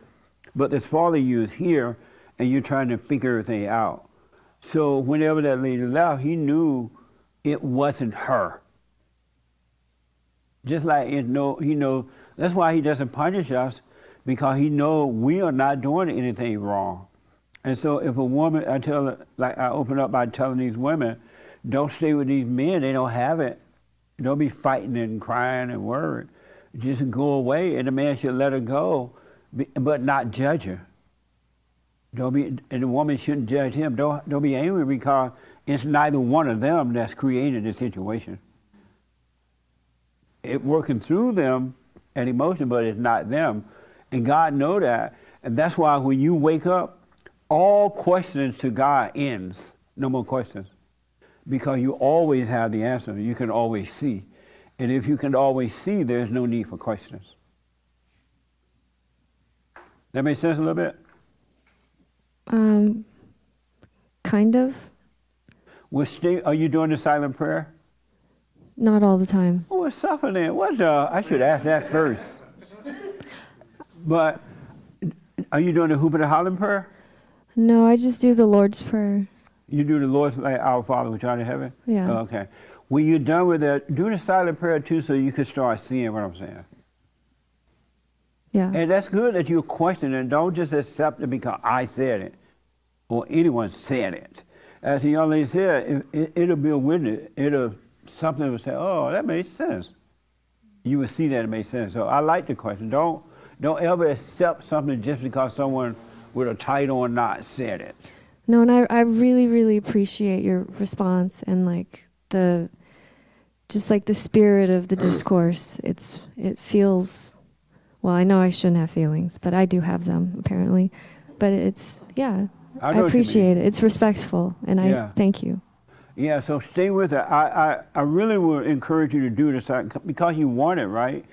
but this fallen you is here and you're trying to figure everything out. So whenever that lady left, he knew it wasn't her. Just like he knows, that's why he doesn't punish us, because he knows we are not doing anything wrong. And so if a woman, I open up by telling these women, don't stay with these men, they don't have it. Don't be fighting and crying and worried. Just go away, and the man should let her go, but not judge her. And the woman shouldn't judge him. Don't be angry, because it's neither one of them that's created the situation. It's working through them and emotion, but it's not them. And God knows that. And that's why when you wake up, all questions to God ends. No more questions. Because you always have the answer. You can always see. And if you can always see, there's no need for questions. That make sense a little bit? Kind of. Are you doing the silent prayer? Not all the time. Oh, what's suffering? I should ask that first. But are you doing the hoop and the hollering prayer? No, I just do the Lord's Prayer. You do the Lord's, like our Father which art in heaven? Yeah. Oh, okay. When you're done with that, do the silent prayer too, so you can start seeing what I'm saying. Yeah. And that's good that you question it. Don't just accept it because I said it or anyone said it. As the young lady said, it'll be a witness. Something will say, oh, that makes sense. You will see that it makes sense. So I like the question. Don't ever accept something just because someone with a title or not said it. No, and I really, really appreciate your response and like the spirit of the discourse. It feels, well, I know I shouldn't have feelings, but I do have them apparently. But I appreciate it. It's respectful, and I thank you. Yeah, so stay with it. I really would encourage you to do this because you want it, right?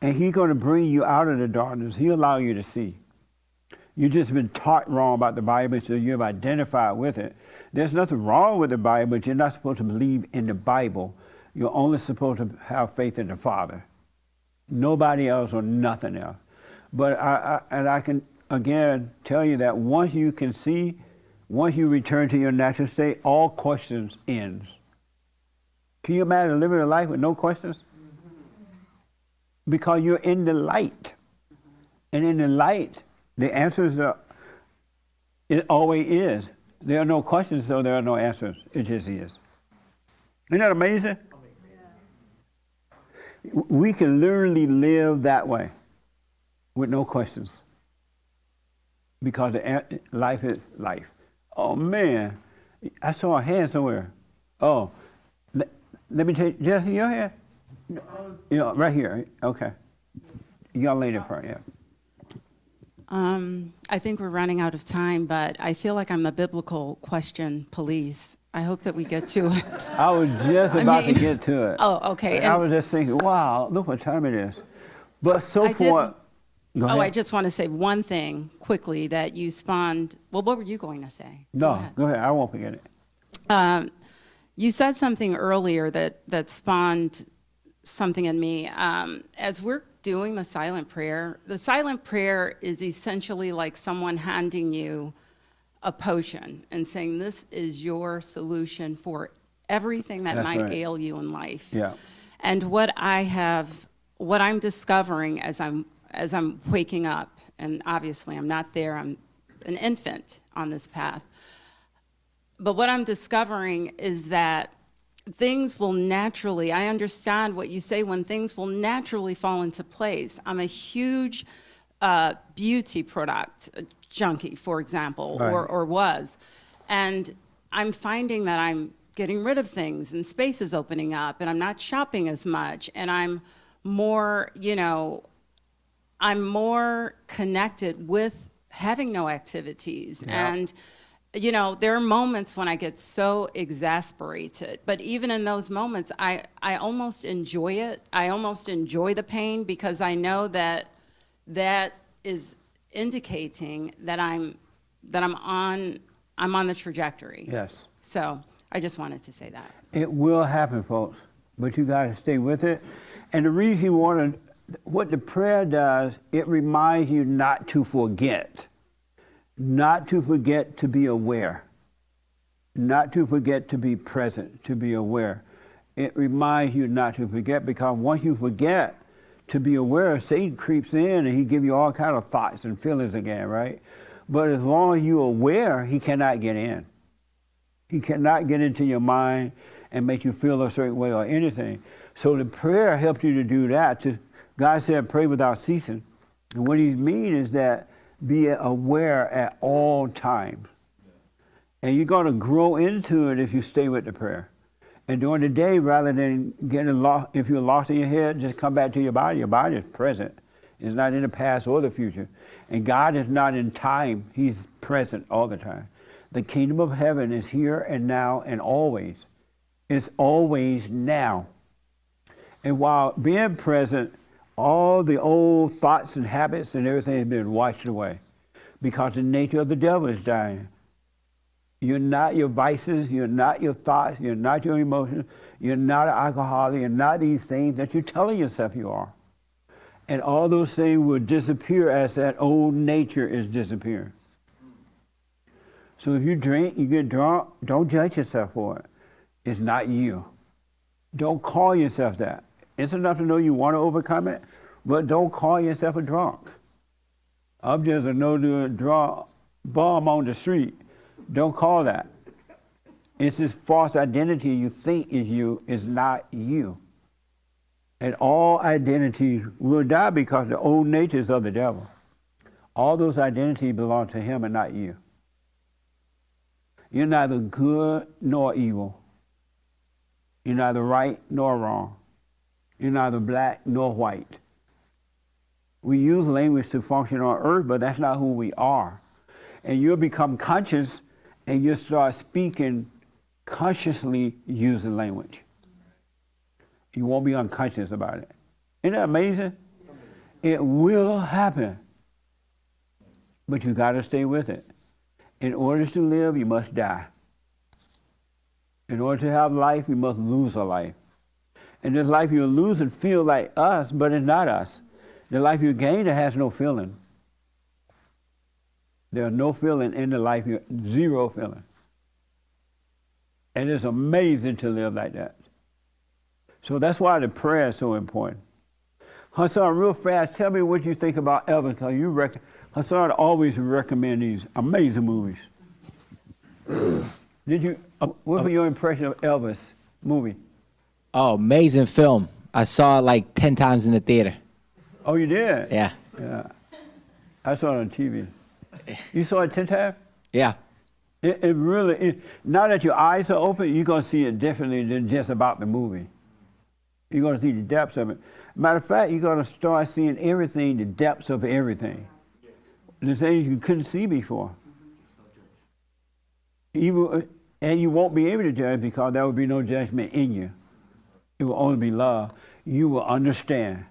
And he's going to bring you out of the darkness. He'll allow you to see. You've just been taught wrong about the Bible, so you've identified with it. There's nothing wrong with the Bible, but you're not supposed to believe in the Bible. You're only supposed to have faith in the Father. Nobody else or nothing else. But I can, again, tell you that once you can see, once you return to your natural state, all questions ends. Can you imagine living a life with no questions? Because you're in the light. And in the light, the answers it always is. There are no questions, so there are no answers. It just is. Isn't that amazing? We can literally live that way with no questions. Because life is life. Oh man, I saw a hand somewhere. Oh, let me take Jesse, your hand? Right here. Okay. Young lady in front, yeah. I think we're running out of time, but I feel like I'm the biblical question police. I hope that we get to it. I was just about to get to it. Oh, okay. I was just thinking, wow, look what time it is. But so far, go ahead. I just want to say one thing quickly that you spawned. Well, what were you going to say? No, go ahead. I won't forget it. You said something earlier that spawned something in me. As we're doing the silent prayer is essentially like someone handing you a potion and saying, this is your solution for everything that might ail you in life. Yeah. And what I'm discovering as I'm waking up, and obviously I'm not there, I'm an infant on this path, but what I'm discovering is that things will naturally, I understand what you say, when things will naturally fall into place. I'm a huge beauty product junkie, for example, right. or was. And I'm finding that I'm getting rid of things and space is opening up and I'm not shopping as much and I'm more, I'm more connected with having no activities. Yeah. And there are moments when I get so exasperated, but even in those moments, I almost enjoy it. I almost enjoy the pain because I know that is indicating that I'm on the trajectory. Yes. So I just wanted to say that. It will happen, folks, but you got to stay with it. And the reason you want to, what the prayer does, it reminds you not to forget. Not to forget to be aware. Not to forget to be present, to be aware. It reminds you not to forget because once you forget to be aware, Satan creeps in and he gives you all kind of thoughts and feelings again, right? But as long as you're aware, he cannot get in. He cannot get into your mind and make you feel a certain way or anything. So the prayer helps you to do that. God said, pray without ceasing. And what he means is that be aware at all times. And you're going to grow into it if you stay with the prayer. And during the day, rather than getting lost, if you're lost in your head, just come back to your body. Your body is present. It's not in the past or the future. And God is not in time. He's present all the time. The kingdom of heaven is here and now and always. It's always now. And while being present, all the old thoughts and habits and everything has been washed away because the nature of the devil is dying. You're not your vices, you're not your thoughts, you're not your emotions, you're not an alcoholic, you're not these things that you're telling yourself you are. And all those things will disappear as that old nature is disappearing. So if you drink, you get drunk, don't judge yourself for it. It's not you. Don't call yourself that. It's enough to know you want to overcome it, but don't call yourself a drunk. I'm just a no-do-draw bum on the street. Don't call that. It's this false identity you think is you is not you. And all identities will die because the old natures of the devil. All those identities belong to him and not you. You're neither good nor evil. You're neither right nor wrong. You're neither black nor white. We use language to function on earth, but that's not who we are. And you'll become conscious and you'll start speaking consciously using language. You won't be unconscious about it. Isn't that amazing? It will happen. But you got to stay with it. In order to live, you must die. In order to have life, you must lose a life. And this life you're losing feels like us, but it's not us. The life you gain, it has no feeling. There's no feeling in the life, zero feeling. And it's amazing to live like that. So that's why the prayer is so important. Hassan, real fast, tell me what you think about Elvis, because Hassan always recommend these amazing movies. What was your impression of Elvis movie? Oh, amazing film. I saw it like 10 times in the theater. Oh, you did? Yeah. Yeah. I saw it on TV. You saw it 10 times? Yeah. It really, now that your eyes are open, you're going to see it differently than just about the movie. You're going to see the depths of it. Matter of fact, you're going to start seeing everything, the depths of everything. The things you couldn't see before. And you won't be able to judge because there will be no judgment in you. It will only be love. You will understand.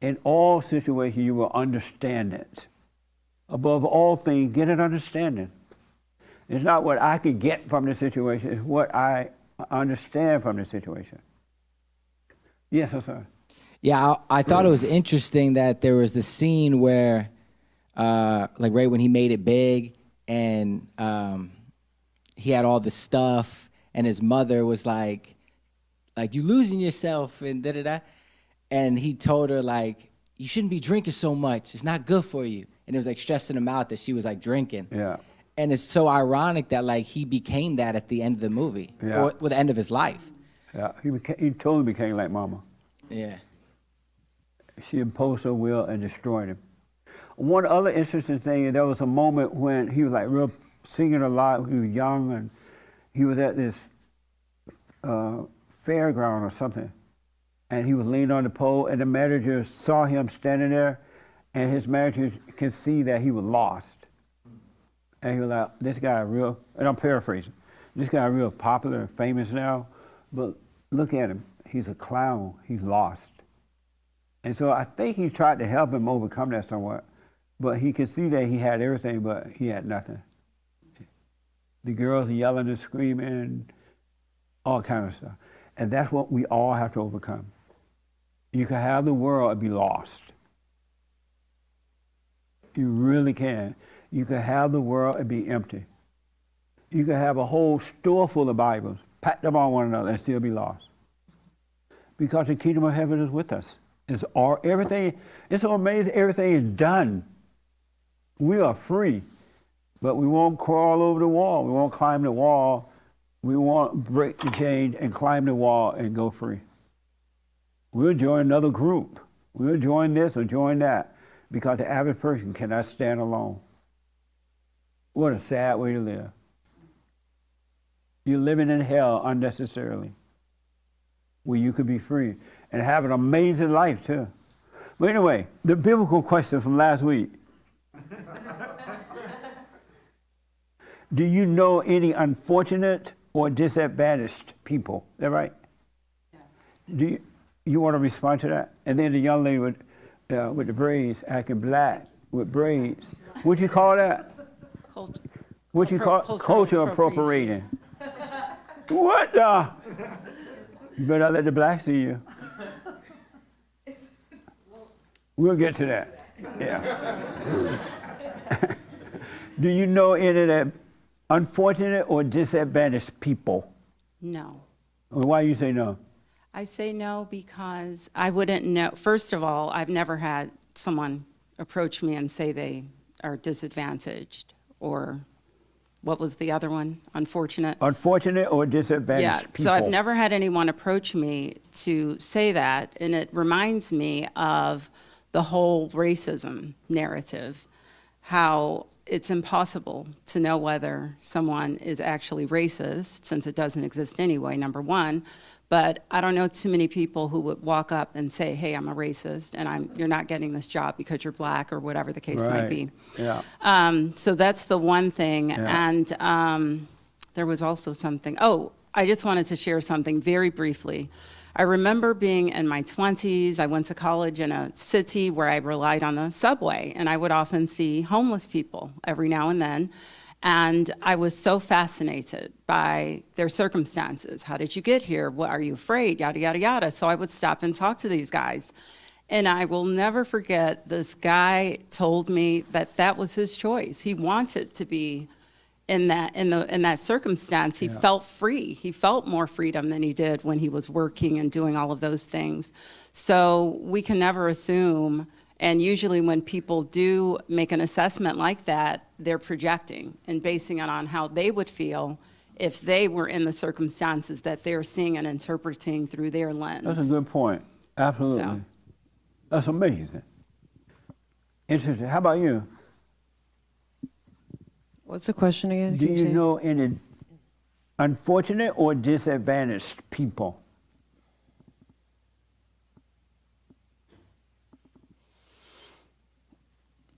In all situations, you will understand it. Above all things, get an understanding. It's not what I could get from the situation, it's what I understand from the situation. Yes, sir. Yeah, I thought it was interesting that there was the scene where, like right when he made it big and he had all the stuff and his mother was like you losing yourself and da-da-da. And he told her like, you shouldn't be drinking so much. It's not good for you. And it was like stressing him out that she was like drinking. Yeah. And it's so ironic that like he became that at the end of the movie, or at the end of his life. Yeah, he totally became like Mama. Yeah. She imposed her will and destroyed him. One other interesting thing, there was a moment when he was like real singing a lot. He was young and he was at this fairground or something. And he was leaning on the pole and the manager saw him standing there and his manager could see that he was lost. And he was like, this guy real, and I'm paraphrasing, this guy real popular and famous now, but look at him, he's a clown, he's lost. And so I think he tried to help him overcome that somewhat, but he could see that he had everything, but he had nothing. The girls yelling and screaming, all kind of stuff. And that's what we all have to overcome. You can have the world and be lost. You really can. You can have the world and be empty. You can have a whole store full of Bibles, pack them on one another and still be lost. Because the kingdom of heaven is with us. It's so amazing, everything is done. We are free, but we won't crawl over the wall. We won't climb the wall. We won't break the chain and climb the wall and go free. We'll join another group. We'll join this or join that because the average person cannot stand alone. What a sad way to live. You're living in hell unnecessarily, where you could be free and have an amazing life too. But anyway, the biblical question from last week. Do you know any unfortunate or disadvantaged people? Is that right? Yeah. Do you want to respond to that? And then the young lady with the braids, acting black with braids. What you call that? What you call culture appropriating? What the? You better let the black see you. We'll get to that. Yeah. Do you know any of that unfortunate or disadvantaged people? No. Why you say no? I say no because I wouldn't know. First of all, I've never had someone approach me and say they are disadvantaged, or what was the other one? Unfortunate? Unfortunate or disadvantaged Yeah, people. so I've never had anyone approach me to say that, and it reminds me of the whole racism narrative, how it's impossible to know whether someone is actually racist, since it doesn't exist anyway, number one. But I don't know too many people who would walk up and say, hey, I'm a racist, and you're not getting this job because you're black, or whatever the case might be. Yeah. So that's the one thing. Yeah. And there was also something. Oh, I just wanted to share something very briefly. I remember being in my 20s. I went to college in a city where I relied on the subway, and I would often see homeless people every now and then. And I was so fascinated by their circumstances. How did you get here? What, are you afraid? Yada, yada, yada. So I would stop and talk to these guys. And I will never forget, this guy told me that that was his choice. He wanted to be in that circumstance. He felt free. He felt more freedom than he did when he was working and doing all of those things. So we can never assume. And usually when people do make an assessment like that, they're projecting and basing it on how they would feel if they were in the circumstances that they're seeing and interpreting through their lens. That's a good point. Absolutely. So. That's amazing. Interesting. How about you? What's the question again? Do Can you say- know any unfortunate or disadvantaged people?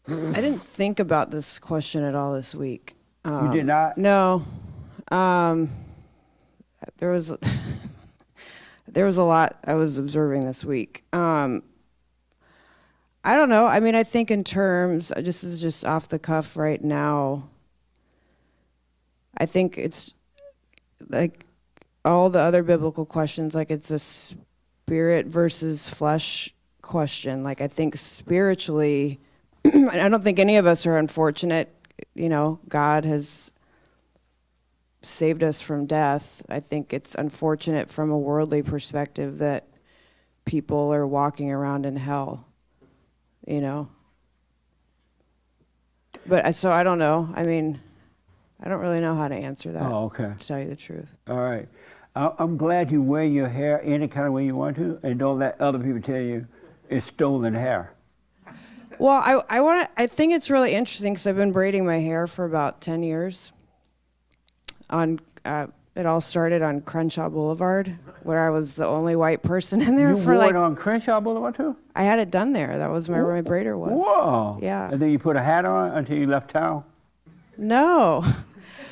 I didn't think about this question at all this week. You did not? No. There was there was a lot I was observing this week. I don't know. I mean, I think in terms, this is just off the cuff right now. I think it's like all the other biblical questions, like it's a spirit versus flesh question. Like I think spiritually, I don't think any of us are unfortunate. You know, God has saved us from death. I think it's unfortunate from a worldly perspective that people are walking around in hell, you know. But so I don't know. I mean, I don't really know how to answer that. Oh, okay. To tell you the truth. All right. I'm glad you wear your hair any kind of way you want to, and don't let other people tell you it's stolen hair. Well, I think it's really interesting because I've been braiding my hair for about 10 years. It all started on Crenshaw Boulevard, where I was the only white person in there You for wore like. it on Crenshaw Boulevard too? I had it done there. That was where my braider was. Whoa. Yeah. And then you put a hat on until you left town? No.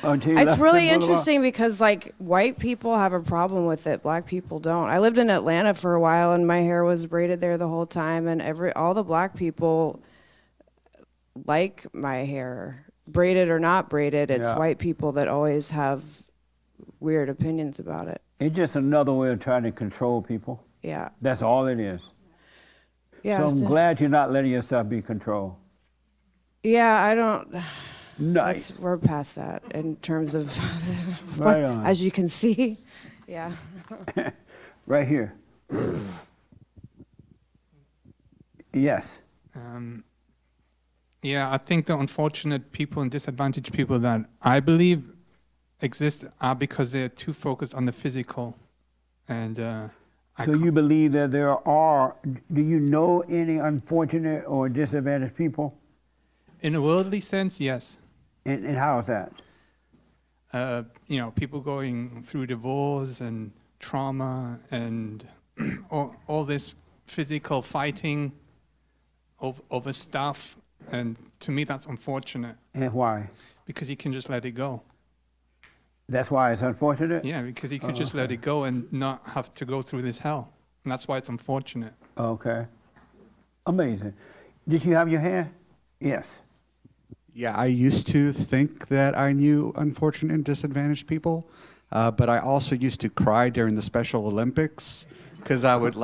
Until you It's left really the Boulevard? interesting because like white people have a problem with it, black people don't. I lived in Atlanta for a while and my hair was braided there the whole time, and all the black people like my hair, braided or not braided. It's Yeah. white people that always have weird opinions about it. It's just another way of trying to control people. Yeah. That's all it is. Yeah. So it's I'm glad you're not letting yourself be controlled. Yeah, I don't. Nice. We're past that in terms of, Right on. as you can see. Yeah. Right here. Yes. Yeah, I think the unfortunate people and disadvantaged people that I believe exist are because they're too focused on the physical. And So you believe that there are, do you know any unfortunate or disadvantaged people? in a worldly sense, yes. And how is that? You know, people going through divorce and trauma and all this physical fighting over stuff. And to me, that's unfortunate. And why? Because you can just let it go. That's why it's unfortunate? Yeah, because you could just let it go and not have to go through this hell. And that's why it's unfortunate. Okay. Amazing. Did you have your hand? Yes. Yeah, I used to think that I knew unfortunate and disadvantaged people, but I also used to cry during the Special Olympics because I would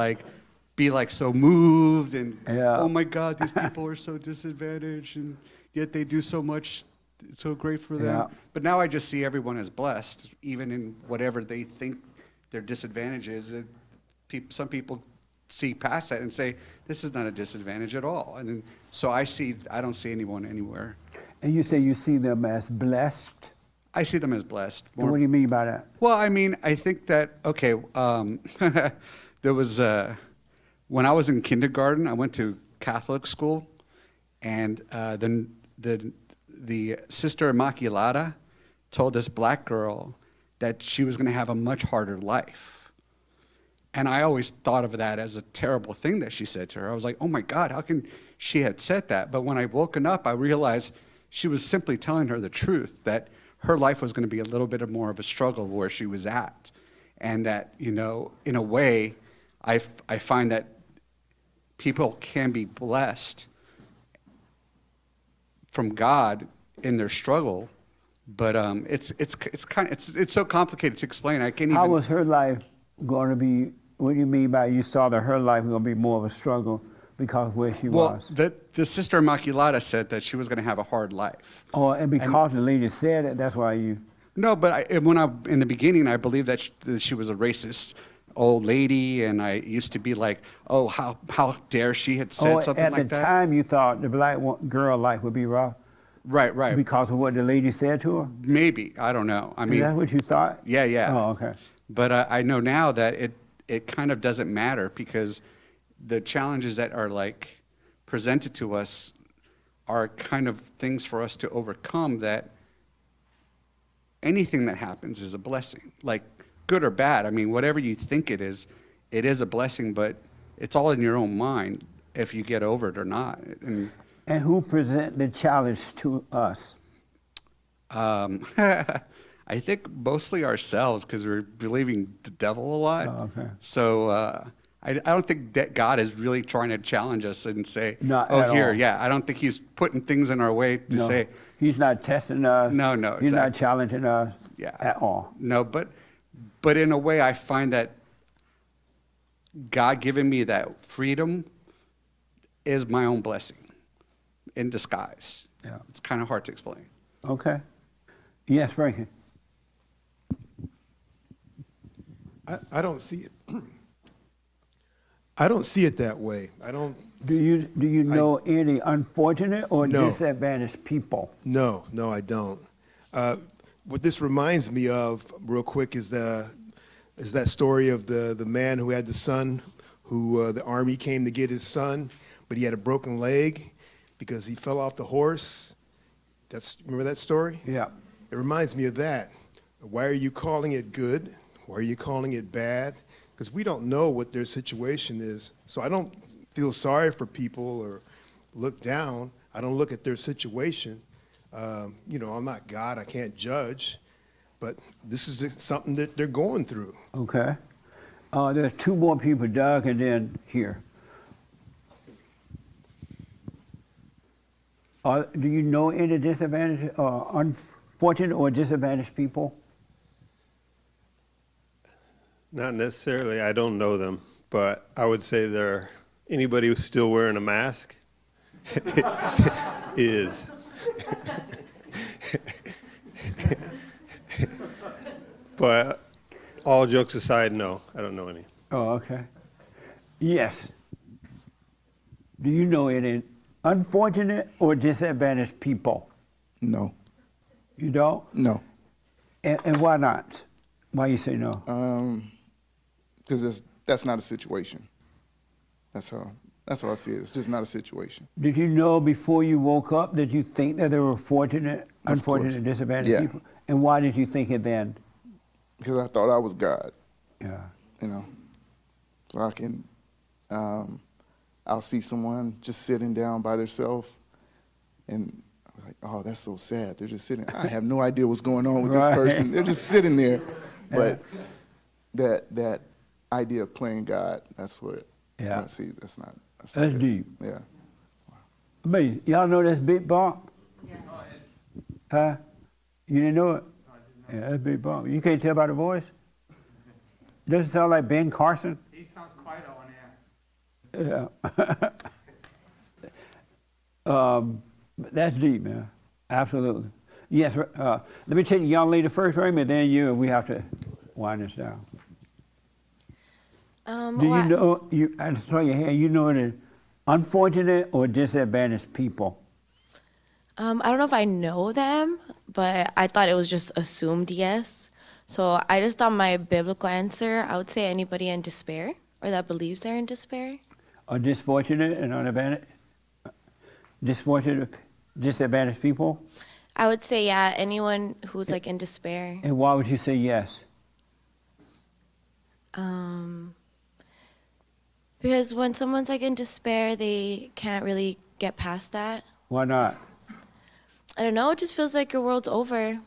be so moved and oh my God, these people are so disadvantaged and yet they do so much. It's so great for them. Yeah. But now I just see everyone as blessed, even in whatever they think their disadvantage is. Some people see past that and say, this is not a disadvantage at all. And then, so I don't see anyone anywhere. And you say you see them as blessed? I see them as blessed. And what do you mean by that? Well, I mean, I think that, okay, there was, when I was in kindergarten, I went to Catholic school, and then the Sister Immaculata told this black girl that she was going to have a much harder life. And I always thought of that as a terrible thing that she said to her. I was like, oh my God, how can she had said that? But when I woken up, I realized she was simply telling her the truth, that her life was going to be a little bit more of a struggle where she was at. And that, you know, in a way, I find that people can be blessed from God in their struggle, but it's so complicated to explain. I can't even. How was her life going to be? What do you mean by you saw that her life was going to be more of a struggle because of where she was? Well, the Sister Immaculata said that she was going to have a hard life. Oh, and because the lady said it, that's why you. No, but in the beginning, I believed that she was a racist old lady, and I used to be like, oh, how dare she had said something like that. At the time, you thought the black girl life would be rough. Right. Because of what the lady said to her? Maybe. I don't know. I mean, is that what you thought? Yeah. Oh, okay. But I know now that it kind of doesn't matter, because the challenges that are like presented to us are kind of things for us to overcome, that anything that happens is a blessing, like good or bad. I mean, whatever you think it is a blessing, but it's all in your own mind if you get over it or not. And who present the challenge to us? I think mostly ourselves, because we're believing the devil a lot. Oh, okay. So I don't think that God is really trying to challenge us and say, Not oh, at here, all. yeah. I don't think he's putting things in our way to say. He's not testing us. No, He's not exactly. challenging us at all. No, but in a way, I find that God giving me that freedom is my own blessing in disguise. Yeah. It's kind of hard to explain. Okay. Yes, Franky. I don't see it. I don't see it that way. I don't. Do you know any unfortunate or No. disadvantaged people? No, I don't. What this reminds me of, real quick, is that story of the man who had the son, who the army came to get his son, but he had a broken leg because he fell off the horse. Remember that story? Yeah. It reminds me of that. Why are you calling it good? Why are you calling it bad? Because we don't know what their situation is. So I don't feel sorry for people or look down. I don't look at their situation. I'm not God. I can't judge. But this is just something that they're going through. Okay. There's two more people, Doug, and then here. Do you know any disadvantaged, unfortunate or disadvantaged people? Not necessarily. I don't know them, but I would say anybody who's still wearing a mask is. But all jokes aside, no, I don't know any. Oh, okay. Yes. Do you know any unfortunate or disadvantaged people? No. You don't? No. And why not? Why you say no? Because that's not a situation. That's how I see it. It's just not a situation. Did you know before you woke up that you think that there were fortunate, unfortunate, and disadvantaged people? And why did you think it then? Because I thought I was God. Yeah. So I can, I'll see someone just sitting down by themselves, and I'm like, oh, that's so sad. They're just sitting. I have no idea what's going on with this person. They're just sitting there. But that idea of playing God, that's what I see. That's not deep. Yeah. But y'all know that's Big Bump? Yeah. Huh? You didn't know it? Yeah, that's Big Bump. You can't tell by the voice? Doesn't sound like Ben Carson? He sounds quiet on air. Yeah. That's deep, man. Absolutely. Yes, let me take the young lady first, Raymond, then you, and we have to wind this down. Do you know, I saw your hand, you know the unfortunate or disadvantaged people? I don't know if I know them, but I thought it was just assumed yes. So I just thought my biblical answer, I would say anybody in despair or that believes they're in despair. Or disfortunate and unadvantaged? Disadvantaged people? I would say, yeah, anyone who's like in despair. And why would you say yes? Because when someone's like in despair, they can't really get past that. Why not? I don't know, it just feels like your world's over.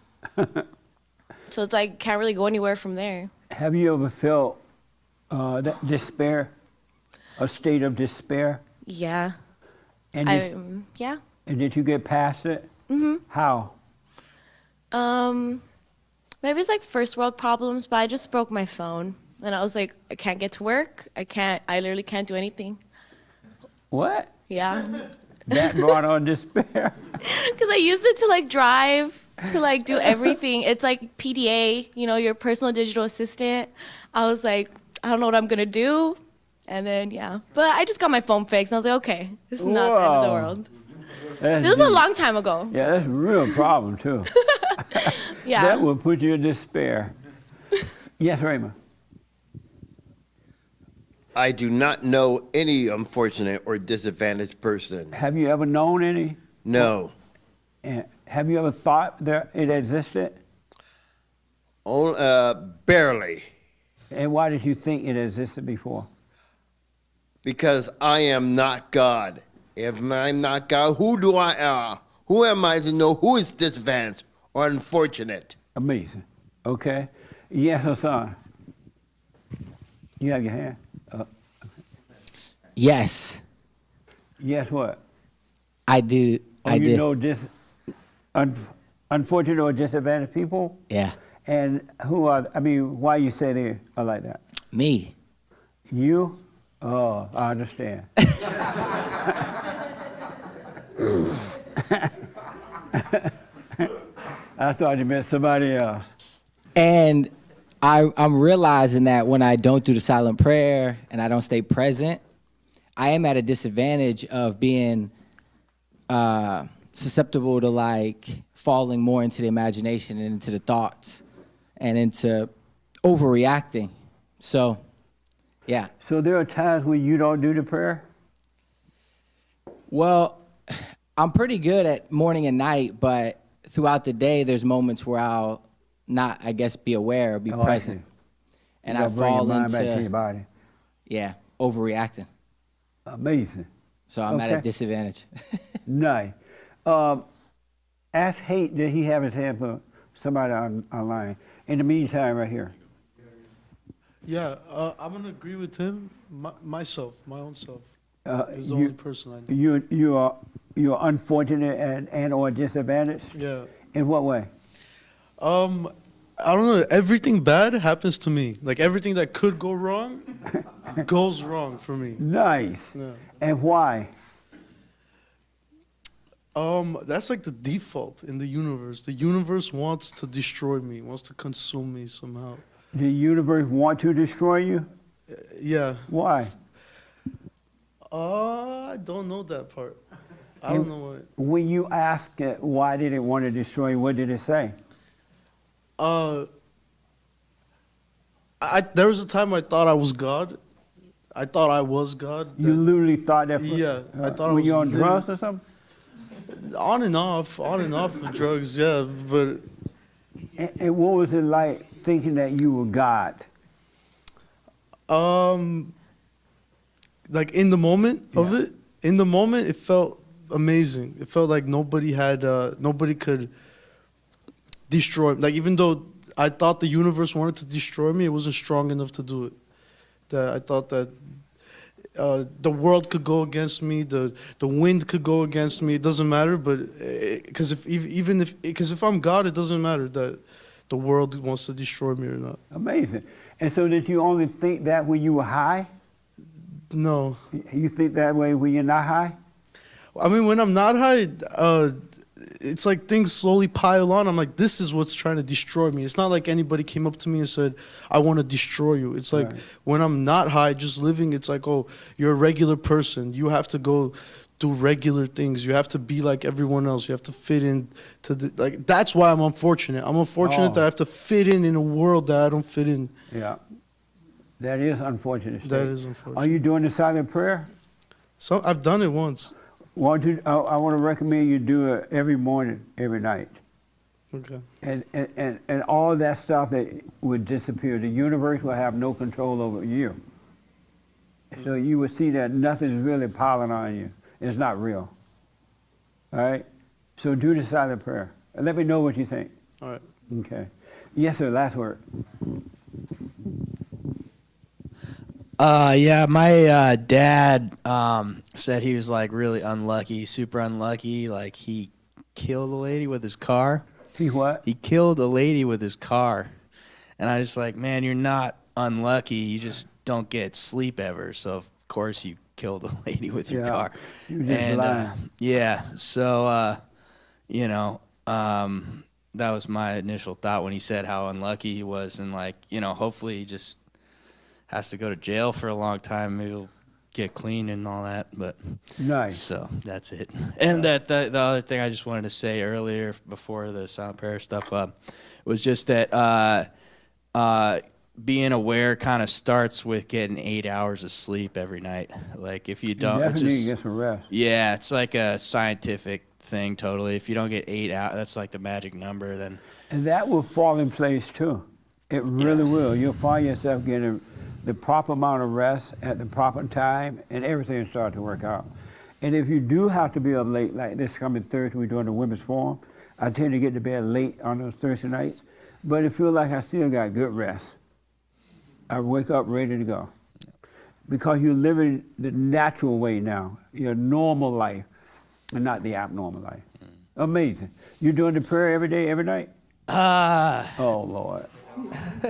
So it's like, can't really go anywhere from there. Have you ever felt that despair, a state of despair? Yeah. And yeah. And did you get past it? Mm-hmm. How? Maybe it's like first world problems, but I just broke my phone. And I was like, I can't get to work. I literally can't do anything. What? Yeah. That brought on despair? Because I used it to like drive, to like do everything. It's like PDA, you know, your personal digital assistant. I was like, I don't know what I'm going to do. And then, yeah. But I just got my phone fixed. And I was like, okay, this is not the end of the world. This was a long time ago. Yeah, that's a real problem, too. Yeah. That would put you in despair. Yes, Raymond. I do not know any unfortunate or disadvantaged person. Have you ever known any? No. And have you ever thought that it existed? Barely. And why did you think it existed before? Because I am not God. If I'm not God, who am I to know who is disadvantaged or unfortunate? Amazing. Okay. Yes, Hassan. You have your hand. Yes. Yes, what? I do. Oh, I you do. know unfortunate or disadvantaged people? Yeah. And why you say they are like that? Me. You? Oh, I understand. I thought you meant somebody else. And I'm realizing that when I don't do the silent prayer and I don't stay present, I am at a disadvantage of being susceptible to like falling more into the imagination and into the thoughts and into overreacting. So, yeah. So there are times when you don't do the prayer? Well, I'm pretty good at morning and night, but throughout the day, there's moments where I'll not, I guess, be aware or be present. And I fall into, back to your body. Yeah, overreacting. Amazing. So I'm at a disadvantage. Nice. Ask Hake, did he have his hand for somebody online? In the meantime, right here. Yeah, I'm gonna agree with him. My own self, is the only person I know. You're unfortunate and or disadvantaged? Yeah. In what way? I don't know. Everything bad happens to me. Like everything that could go wrong goes wrong for me. Nice. Yeah. And why? That's like the default in the universe. The universe wants to destroy me, wants to consume me somehow. The universe want to destroy you? Yeah. Why? I don't know that part. I don't know why. When you ask it, why did it want to destroy you, what did it say? There was a time I thought I was God. I thought I was God. You literally thought that? Yeah, I thought I were was. You on drugs or something? On and off with drugs, yeah. But and what was it like thinking that you were God? Like in the moment of it, it felt amazing. It felt like nobody could destroy me. Like even though I thought the universe wanted to destroy me, it wasn't strong enough to do it. That I thought that the world could go against me, the wind could go against me. It doesn't matter, but because if I'm God, it doesn't matter that the world wants to destroy me or not. Amazing. And so did you only think that when you were high? No. You think that way when you're not high? I mean, when I'm not high, it's like things slowly pile on. I'm like, this is what's trying to destroy me. It's not like anybody came up to me and said, I want to destroy you. It's like when I'm not high, just living, it's like, oh, you're a regular person. You have to go do regular things. You have to be like everyone else. You have to fit in to the, like, that's why I'm unfortunate. I'm unfortunate that I have to fit in a world that I don't fit in. Yeah. That is unfortunate. That is unfortunate. Are you doing the silent prayer? So I've done it once. I want to recommend you do it every morning, every night. Okay. And all that stuff that would disappear. The universe will have no control over you. So you will see that nothing's really piling on you. It's not real. All right? So do the silent prayer. And let me know what you think. All right. Okay. Yes, sir. Last word. Yeah, my dad said he was like really unlucky, super unlucky. Like he killed a lady with his car. He what? He killed a lady with his car. And I just like, man, you're not unlucky. You just don't get sleep ever. So of course you killed a lady with your car. You just blind. Yeah, so you know, that was my initial thought when he said how unlucky he was, and like, you know, hopefully he just has to go to jail for a long time. Maybe he'll get clean and all that. But nice. So that's it. And that the other thing I just wanted to say earlier before the silent prayer stuff was just that being aware kind of starts with getting 8 hours of sleep every night. Like if you don't, you it's definitely just, need to get some rest. yeah, it's like a scientific thing totally. If you don't get 8 hours, that's like the magic number. Then And that will fall in place too. It really will. You'll find yourself getting the proper amount of rest at the proper time, and everything will start to work out. And if you do have to be up late, like this coming Thursday, we're doing the women's forum, I tend to get to bed late on those Thursday nights, but it feels like I still got good rest. I wake up ready to go. Because you're living the natural way now, your normal life, and not the abnormal life. Amazing. You doing the prayer every day, every night? Oh, Lord.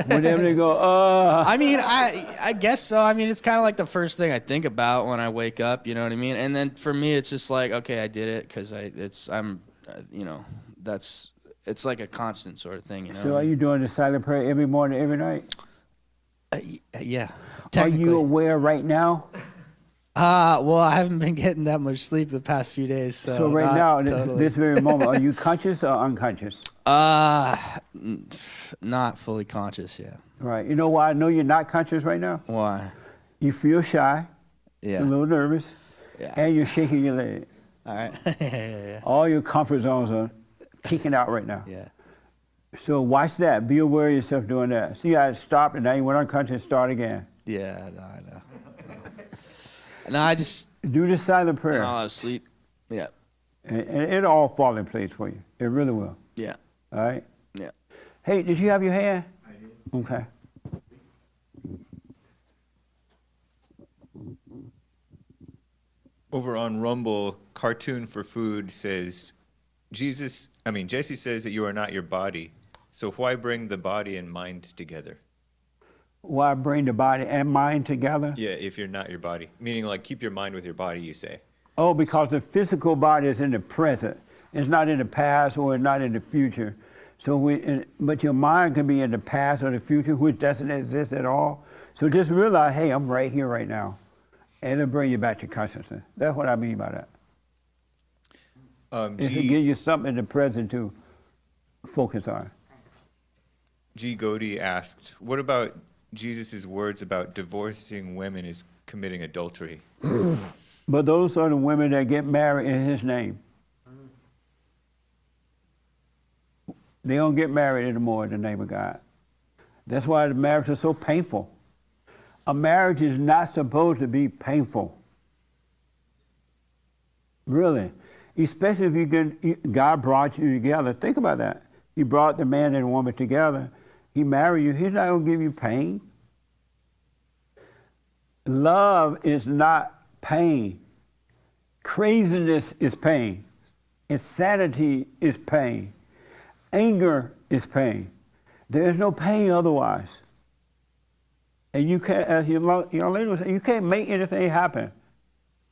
Whenever they go, I mean, I guess so. I mean, it's kind of like the first thing I think about when I wake up, you know what I mean? And then for me, it's just like, okay, I did it because you know, it's like a constant sort of thing, you know? So are you doing the silent prayer every morning, every night? Yeah. Are you aware right now? Well, I haven't been getting that much sleep the past few days. So right now, totally. this very moment, are you conscious or unconscious? Not fully conscious, yeah. Right. You know why I know you're not conscious right now? Why? You feel shy, Yeah. a little nervous, Yeah. and you're shaking your leg. All right. Yeah. All your comfort zones are kicking out right now. Yeah. So watch that. Be aware of yourself doing that. See how it stopped and now you went unconscious, start again. Yeah, I know. No, I just do the silent prayer. Not a lot of sleep. Yeah. And it'll all fall in place for you. It really will. Yeah. All right? Yeah. Hey, did you have your hand? I did. Okay. Over on Rumble, Cartoon for Food says, Jesse says that you are not your body. So why bring the body and mind together? Why bring the body and mind together? Yeah, if you're not your body. Meaning like keep your mind with your body, you say. Oh, because the physical body is in the present. It's not in the past or it's not in the future. But your mind can be in the past or the future, which doesn't exist at all. So just realize, hey, I'm right here, right now. And it'll bring you back to consciousness. That's what I mean by that. It'll give you something in the present to focus on. G. Godey asked, what about Jesus' words about divorcing women is committing adultery? But those are the women that get married in his name. They don't get married anymore in the name of God. That's why the marriage is so painful. A marriage is not supposed to be painful. Really. Especially if God brought you together. Think about that. He brought the man and woman together. He married you. He's not going to give you pain. Love is not pain. Craziness is pain. Insanity is pain. Anger is pain. There is no pain otherwise. And you can't, as your young lady was saying, you can't make anything happen.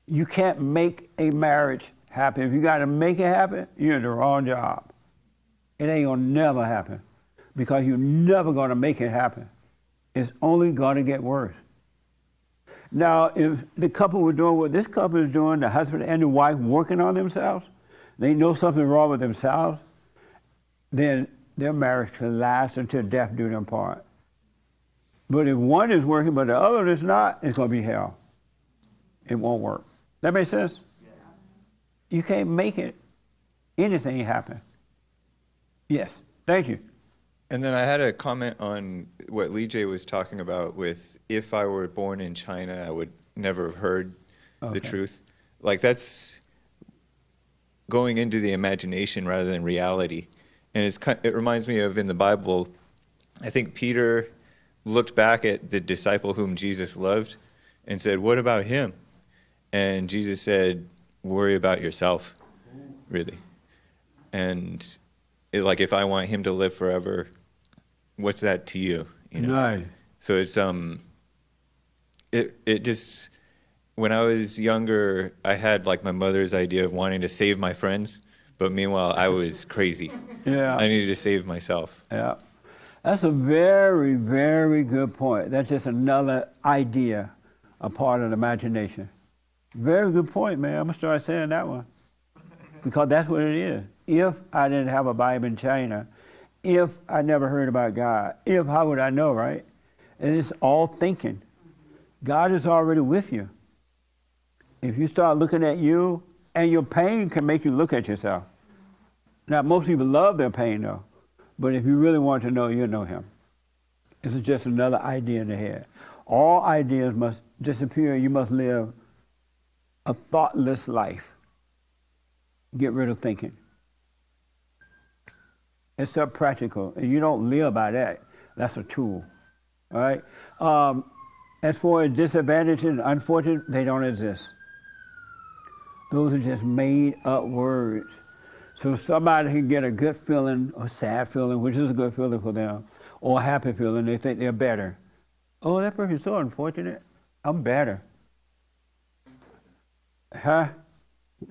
You can't make a marriage happen. If you got to make it happen, you're in the wrong job. It ain't gonna never happen because you're never gonna make it happen. It's only gonna get worse. Now, if the couple were doing what this couple is doing, the husband and the wife working on themselves, they know something wrong with themselves, then their marriage can last until death do them part. But if one is working but the other is not, it's gonna be hell. It won't work. That makes sense? You can't make anything happen. Yes, thank you. And then I had a comment on what Lee J was talking about with if I were born in China, I would never have heard the truth. Like that's going into the imagination rather than reality. And it reminds me of in the Bible, I think Peter looked back at the disciple whom Jesus loved and said, what about him? And Jesus said, worry about yourself, really. And like if I want him to live forever, what's that to you? You know? Right. So it's it just when I was younger, I had like my mother's idea of wanting to save my friends, but meanwhile I was crazy. Yeah. I needed to save myself. Yeah. That's a very, very good point. That's just another idea, a part of the imagination. Very good point, man. I'm gonna start saying that one. Because that's what it is. If I didn't have a Bible in China, if I never heard about God, how would I know, right? And it's all thinking. God is already with you. If you start looking at you, and your pain can make you look at yourself. Now, most people love their pain, though. But if you really want to know, you'll know him. This is just another idea in the head. All ideas must disappear. You must live a thoughtless life. Get rid of thinking. It's so practical, and you don't live by that. That's a tool, all right? As for as disadvantages and unfortunate, they don't exist. Those are just made up words. So somebody can get a good feeling or sad feeling, which is a good feeling for them, or a happy feeling, they think they're better. Oh, that person's so unfortunate. I'm better. Huh?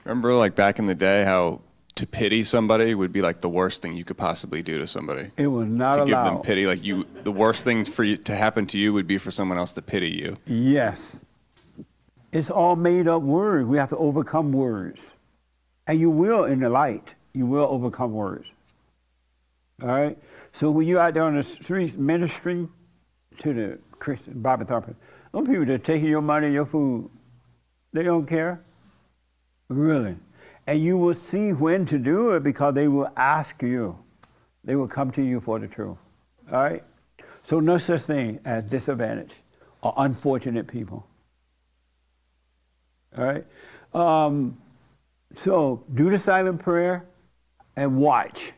Remember, like back in the day, how to pity somebody would be like the worst thing you could possibly do to somebody. It was not to allowed. give them pity. Like the worst thing for you to happen to you would be for someone else to pity you. Yes. It's all made up words. We have to overcome words. And you will in the light. You will overcome words. All right? So when you're out there on the streets ministering to the Christian Bible thumpers, those people that are taking your money, your food, they don't care. Really. And you will see when to do it because they will ask you. They will come to you for the truth. All right? So no such thing as disadvantage or unfortunate people. All right? So do the silent prayer and watch.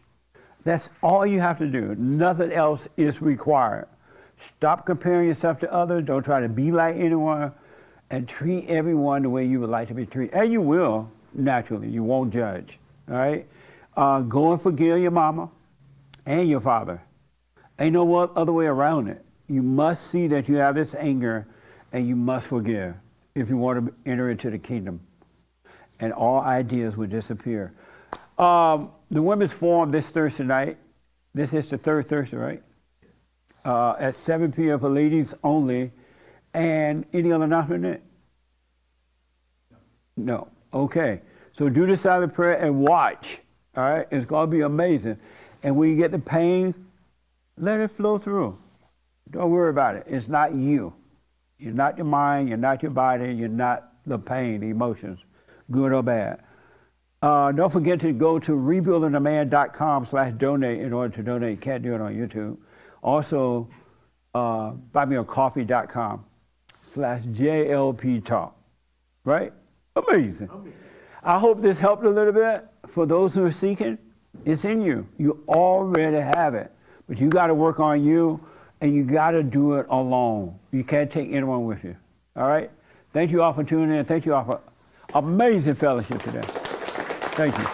That's all you have to do. Nothing else is required. Stop comparing yourself to others. Don't try to be like anyone. And treat everyone the way you would like to be treated. And you will, naturally. You won't judge. All right? Go and forgive your mama and your father. Ain't no other way around it. You must see that you have this anger and you must forgive if you want to enter into the kingdom. And all ideas will disappear. The women's forum this Thursday night. This is the third Thursday, right? At 7 p.m. for ladies only. And any other announcement? No. Okay. So do the silent prayer and watch. All right? It's going to be amazing. And when you get the pain, let it flow through. Don't worry about it. It's not you. You're not your mind. You're not your body. You're not the pain, the emotions, good or bad. Don't forget to go to rebuildingtheman.com/donate in order to donate. You can't do it on YouTube. Also, buymeacoffee.com/JLP Talk. Right? Amazing. I hope this helped a little bit. For those who are seeking, it's in you. You already have it. But you got to work on you, and you got to do it alone. You can't take anyone with you. All right? Thank you all for tuning in. Thank you all for amazing fellowship today. Thank you.